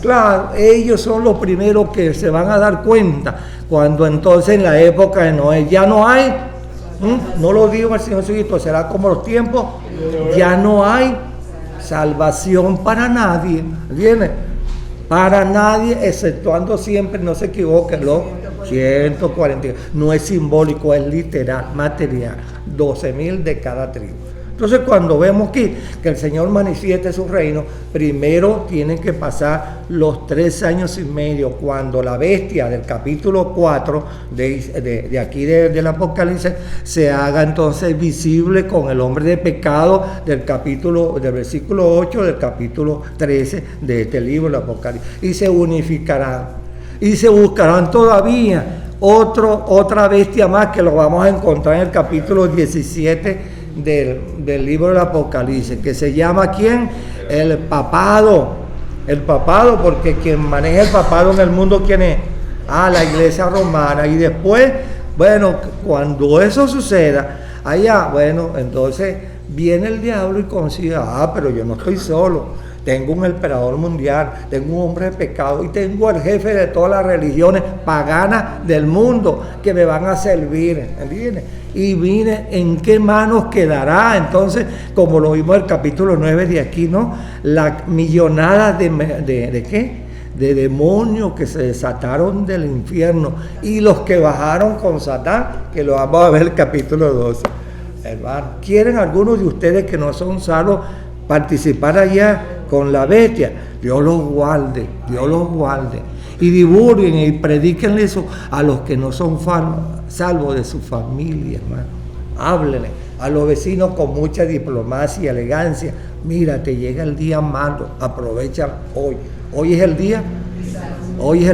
Claro, ellos son los primeros que se van a dar cuenta cuando entonces en la época de Noé ya no hay, no lo digo el Señor Jesucristo, será como los tiempos, ya no hay salvación para nadie, ¿entiendes? Para nadie, exceptuando siempre, no se equivoquen, los 140, no es simbólico, es literal, material, 12,000 de cada tribu. Entonces, cuando vemos aquí que el Señor manifieste su reino, primero tienen que pasar los 3 años y medio, cuando la bestia del capítulo 4 de aquí del Apocalipsis se haga entonces visible con el hombre de pecado del versículo 8 del capítulo 13 de este libro del Apocalipsis, y se unificarán y se buscarán todavía otra bestia más, que lo vamos a encontrar en el capítulo 17 del libro del Apocalipsis, que se llama ¿quién? El papado, porque quien maneja el papado en el mundo, ¿quién es? La iglesia romana. Y después, bueno, cuando eso suceda, entonces viene el diablo y consigue, pero yo no estoy solo. Tengo un emperador mundial, tengo un hombre de pecado y tengo al jefe de todas las religiones paganas del mundo que me van a servir, ¿entiendes? Y mire en qué manos quedará. Entonces, como lo vimos en el capítulo 9 de aquí, ¿no? La millonada de ¿qué? De demonios que se desataron del infierno y los que bajaron con Satán, que lo vamos a ver en el capítulo 12. Hermano, ¿quieren algunos de ustedes que no son salvos participar allá con la bestia? Dios los guarde. Y divulguen y prediquen eso a los que no son salvos de su familia, hermano. Háblenle a los vecinos con mucha diplomacia y elegancia. Mira, te llega el día malo, aprovecha hoy. Hoy es el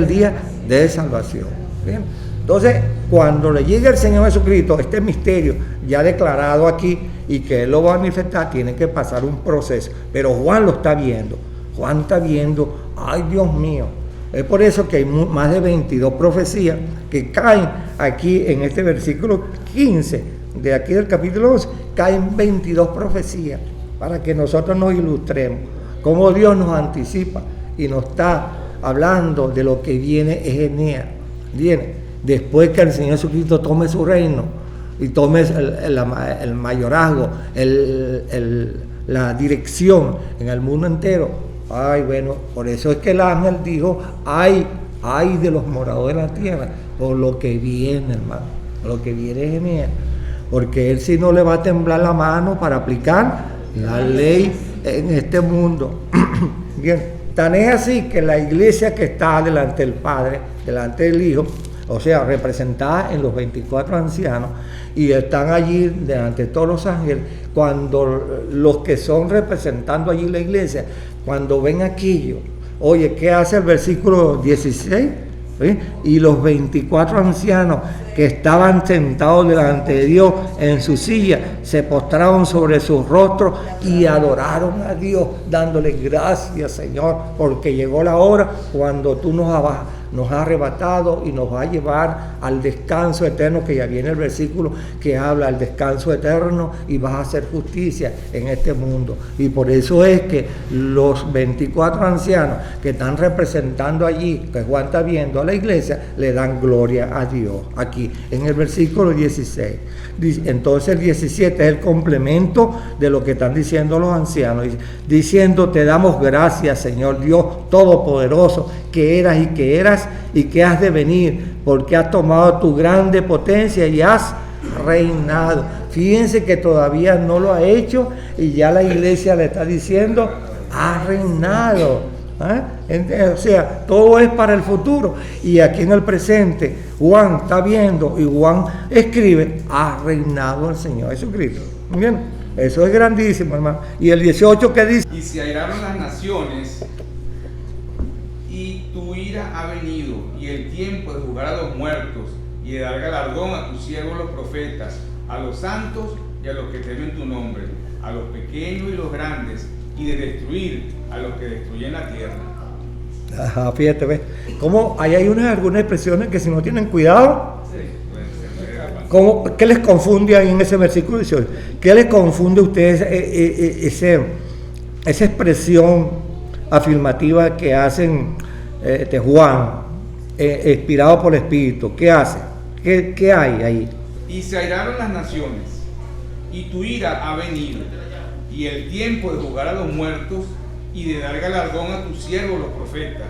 día de salvación. ¿Bien? Entonces, cuando le llegue el Señor Jesucristo, este misterio ya declarado aquí y que Él lo va a manifestar, tiene que pasar un proceso. Pero Juan lo está viendo. Juan está viendo, ay Dios mío. Es por eso que hay más de 22 profecías que caen aquí en este versículo 15 de aquí del capítulo 11. Caen 22 profecías para que nosotros nos ilustremos cómo Dios nos anticipa y nos está hablando de lo que viene viene después que el Señor Jesucristo tome su reino y tome el mayorazgo, la dirección en el mundo entero. Por eso es que el ángel dijo, ay de los moradores de la tierra, por lo que viene, hermano, lo que viene es genial, porque él sí no le va a temblar la mano para aplicar la ley en este mundo. Bien, tan es así que la iglesia que está delante del Padre, delante del Hijo, o sea, representada en los 24 ancianos, y están allí delante de todos los ángeles, cuando los que son representando allí la iglesia, cuando ven aquello, oye, ¿qué hace el versículo 16? ¿Sí? Y los 24 ancianos que estaban sentados delante de Dios en su silla, se postraron sobre sus rostros y adoraron a Dios, dándole gracias, Señor, porque llegó la hora cuando tú nos nos ha arrebatado y nos va a llevar al descanso eterno, que ya viene el versículo que habla del descanso eterno, y vas a hacer justicia en este mundo. Y por eso es que los 24 ancianos que están representando allí, que Juan está viendo a la iglesia, le dan gloria a Dios. Aquí, en el versículo 16. Entonces el 17 es el complemento de lo que están diciendo los ancianos, diciendo: te damos gracias, Señor Dios Todopoderoso, que eras y que has de venir, porque has tomado tu grande potencia y has reinado. Fíjense que todavía no lo ha hecho y ya la iglesia le está diciendo: ha reinado. O sea, todo es para el futuro, y aquí en el presente Juan está viendo y Juan escribe: ha reinado el Señor Jesucristo. Bien, eso es grandísimo, hermano. Y el 18 que dice: y se airaron las naciones, y tu ira ha venido, y el tiempo de juzgar a los muertos y de dar galardón a tus siervos los profetas, a los santos y a los que temen tu nombre, a los pequeños y los grandes, y de destruir a los que destruyen la tierra. Ajá, fíjate, ¿ves? Como ahí hay algunas expresiones que si no tienen cuidado, ¿qué les confunde ahí en ese versículo 18? ¿Qué les confunde a ustedes esa expresión afirmativa que hacen de Juan, inspirado por el Espíritu? ¿Qué hace? ¿Qué hay ahí? Y se airaron las naciones, y tu ira ha venido, y el tiempo de juzgar a los muertos y de dar galardón a tus siervos los profetas,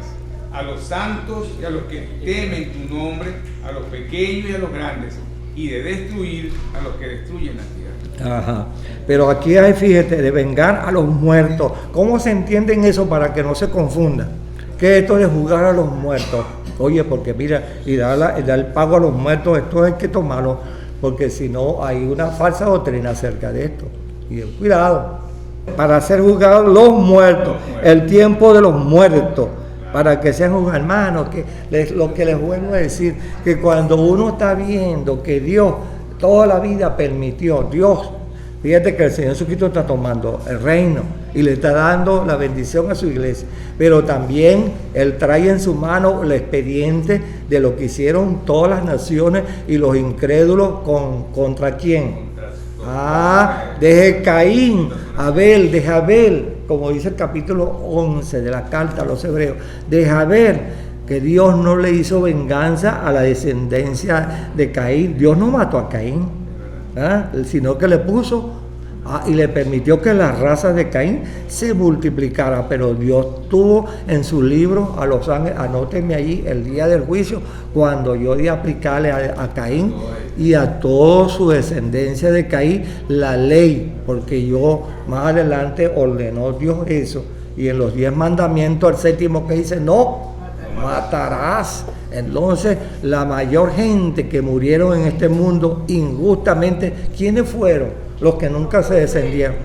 a los santos y a los que temen tu nombre, a los pequeños y a los grandes, y de destruir a los que destruyen la tierra. Ajá. Pero aquí hay, fíjate, de vengar a los muertos. ¿Cómo se entiende eso para que no se confunda? ¿Qué es esto de juzgar a los muertos? Oye, porque mira, y dar el pago a los muertos, esto hay que tomarlo, porque si no hay una falsa doctrina acerca de esto. Y cuidado, para ser juzgados los muertos, el tiempo de los muertos, para que sean juzgados. Hermanos, lo que les vuelvo a decir, que cuando uno está viendo que Dios toda la vida permitió, Dios, fíjate que el Señor Jesucristo está tomando el reino y le está dando la bendición a su iglesia, pero también Él trae en su mano el expediente de lo que hicieron todas las naciones y los incrédulos ¿contra quién? Desde Caín, desde Abel, como dice el capítulo 11 de la carta a los hebreos, desde Abel, que Dios no le hizo venganza a la descendencia de Caín. Dios no mató a Caín, sino que le puso y le permitió que la raza de Caín se multiplicara. Pero Dios tuvo en su libro a los ángeles, anótenme allí, el día del juicio, cuando yo di a aplicarle a Caín y a toda su descendencia de Caín la ley, porque yo más adelante ordenó Dios eso, y en los 10 mandamientos el séptimo que dice: no matarás. Entonces la mayor gente que murieron en este mundo injustamente, ¿quiénes fueron? Los que nunca se descendieron.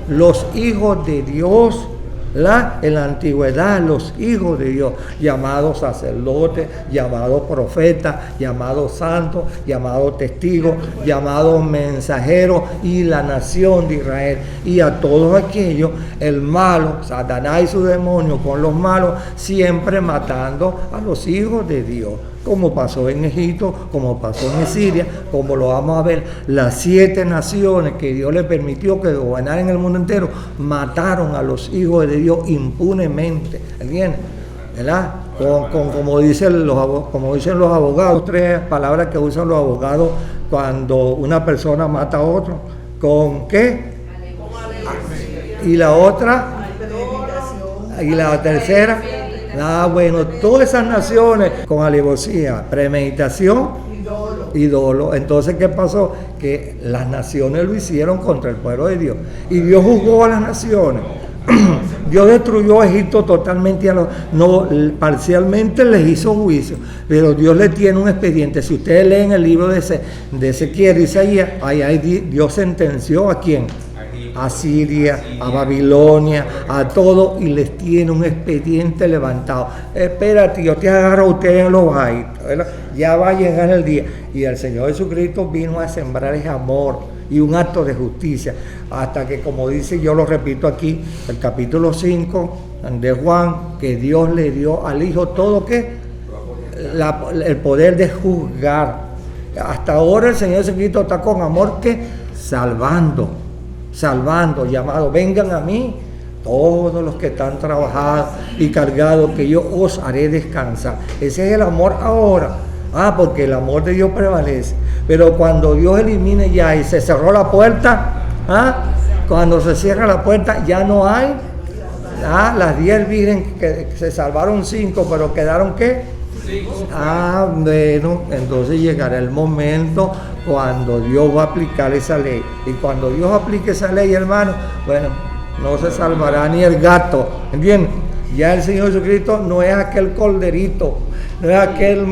Los hijos de Dios. En la antigüedad, los hijos de Dios, llamados sacerdotes, llamados profetas, llamados santos, llamados testigos, llamados mensajeros, y la nación de Israel. Y a todos aquellos, el malo, Satanás y su demonio con los malos, siempre matando a los hijos de Dios, como pasó en Egipto, como pasó en Siria, como lo vamos a ver. Las 7 naciones que Dios le permitió que gobernaran el mundo entero, mataron a los hijos de Dios impunemente. ¿Entiendes? ¿Verdad? Como dicen los abogados, 3 palabras que usan los abogados cuando una persona mata a otro. ¿Con qué? Y la otra, y la tercera. Bueno, todas esas naciones con alevosía, premeditación y dolo. Entonces, ¿qué pasó? Que las naciones lo hicieron contra el pueblo de Dios. Y Dios juzgó a las naciones. Dios destruyó a Egipto totalmente, parcialmente les hizo juicio, pero Dios le tiene un expediente. Si ustedes leen el libro de Ezequiel, Isaías, ahí Dios sentenció ¿a quién? A Siria, a Babilonia, a todo, y les tiene un expediente levantado. Espérate, yo te agarro a ustedes en los bajitos, ¿verdad? Ya va a llegar el día. Y el Señor Jesucristo vino a sembrar ese amor y un acto de justicia, hasta que, como dice, yo lo repito aquí, el capítulo 5 de Juan, que Dios le dio al Hijo todo, ¿qué? el poder de juzgar. Hasta ahora el Señor Jesucristo está con amor que salvando, llamado, vengan a mí todos los que están trabajados y cargados, que yo os haré descansar. Ese es el amor ahora. Porque el amor de Dios prevalece. Pero cuando Dios elimine ya y se cerró la puerta, cuando se cierra la puerta ya no hay. Las 10 vírgenes que se salvaron 5, pero quedaron ¿qué? 5. Bueno, entonces llegará el momento cuando Dios va a aplicar esa ley. Y cuando Dios aplique esa ley, hermano, bueno, no se salvará ni el gato. ¿Entiendes? Ya el Señor Jesucristo no es aquel corderito, no es aquel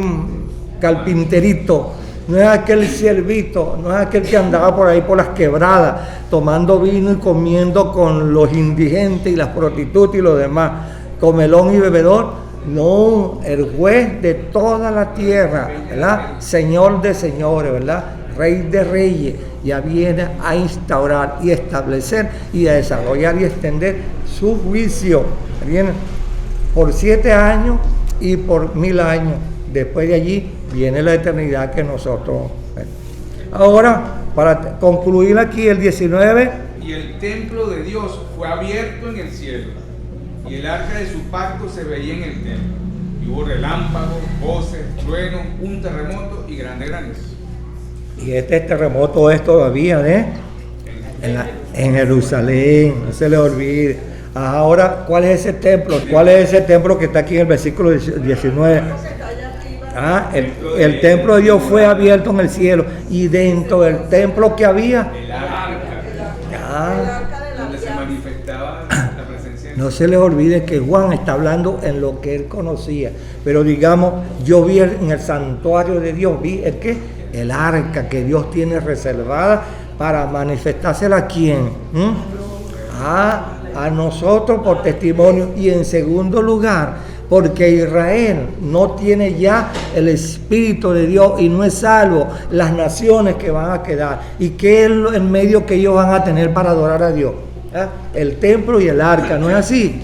carpinterito, no es aquel siervito, no es aquel que andaba por ahí por las quebradas tomando vino y comiendo con los indigentes y las prostitutas y los demás, comelón y bebedor. No, el juez de toda la tierra, ¿verdad? Señor de señores, ¿verdad? Rey de reyes, ya viene a instaurar y establecer y a desarrollar y extender su juicio. Viene por 7 años y por 1000 años. Después de allí viene la eternidad que nosotros. Ahora, para concluir aquí el 19. Y el templo de Dios fue abierto en el cielo, y el arca de su pacto se veía en el templo. Y hubo relámpagos, voces, truenos, un terremoto y grande granizo. Y este terremoto es todavía en Jerusalén, no se le olvide. Ahora, ¿cuál es ese templo? ¿Cuál es ese templo que está aquí en el versículo 19? El templo de Dios fue abierto en el cielo, y dentro del templo que había El arca, donde se manifestaba la presencia de Dios. no se les olvide que Juan está hablando en lo que él conocía, pero digamos, yo vi en el santuario de Dios, vi el arca que Dios tiene reservada para manifestársela a quién, a nosotros por testimonio, y en segundo lugar porque Israel no tiene ya el Espíritu de Dios y no es salvo, las naciones que van a quedar. ¿Y qué es el medio que ellos van a tener para adorar a Dios? El templo y el arca, ¿no es así?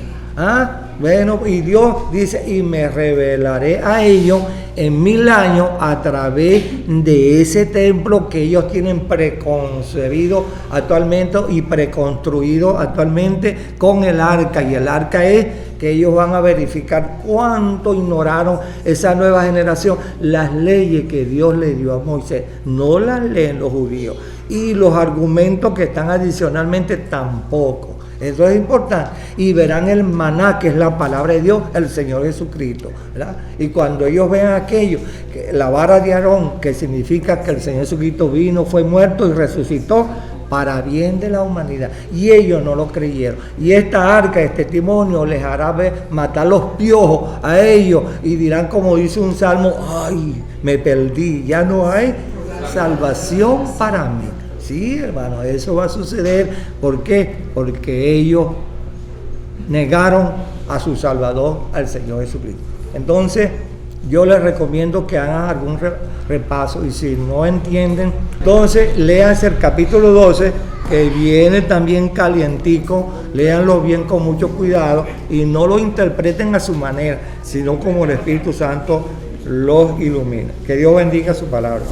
Bueno, y Dios dice, y me revelaré a ellos en 1000 años a través de ese templo que ellos tienen preconcebido actualmente y preconstruido actualmente con el arca. Y el arca es que ellos van a verificar cuánto ignoraron esa nueva generación las leyes que Dios le dio a Moisés. No las leen los judíos, y los argumentos que están adicionalmente tampoco. Eso es importante. Y verán el maná, que es la palabra de Dios, el Señor Jesucristo, ¿verdad? Y cuando ellos vean aquello, que la vara de Aarón, que significa que el Señor Jesucristo vino, fue muerto y resucitó para bien de la humanidad, y ellos no lo creyeron, y esta arca, este testimonio, les hará matar los piojos a ellos, y dirán, como dice un salmo, ay, me perdí, ya no hay salvación para mí. Sí, hermano, eso va a suceder. ¿Por qué? Porque ellos negaron a su Salvador, al Señor Jesucristo. Entonces, yo les recomiendo que hagan algún repaso, y si no entienden, entonces léanse el capítulo 12, que viene también calientico, léanlo bien con mucho cuidado, y no lo interpreten a su manera, sino como el Espíritu Santo los ilumina. Que Dios bendiga su palabra.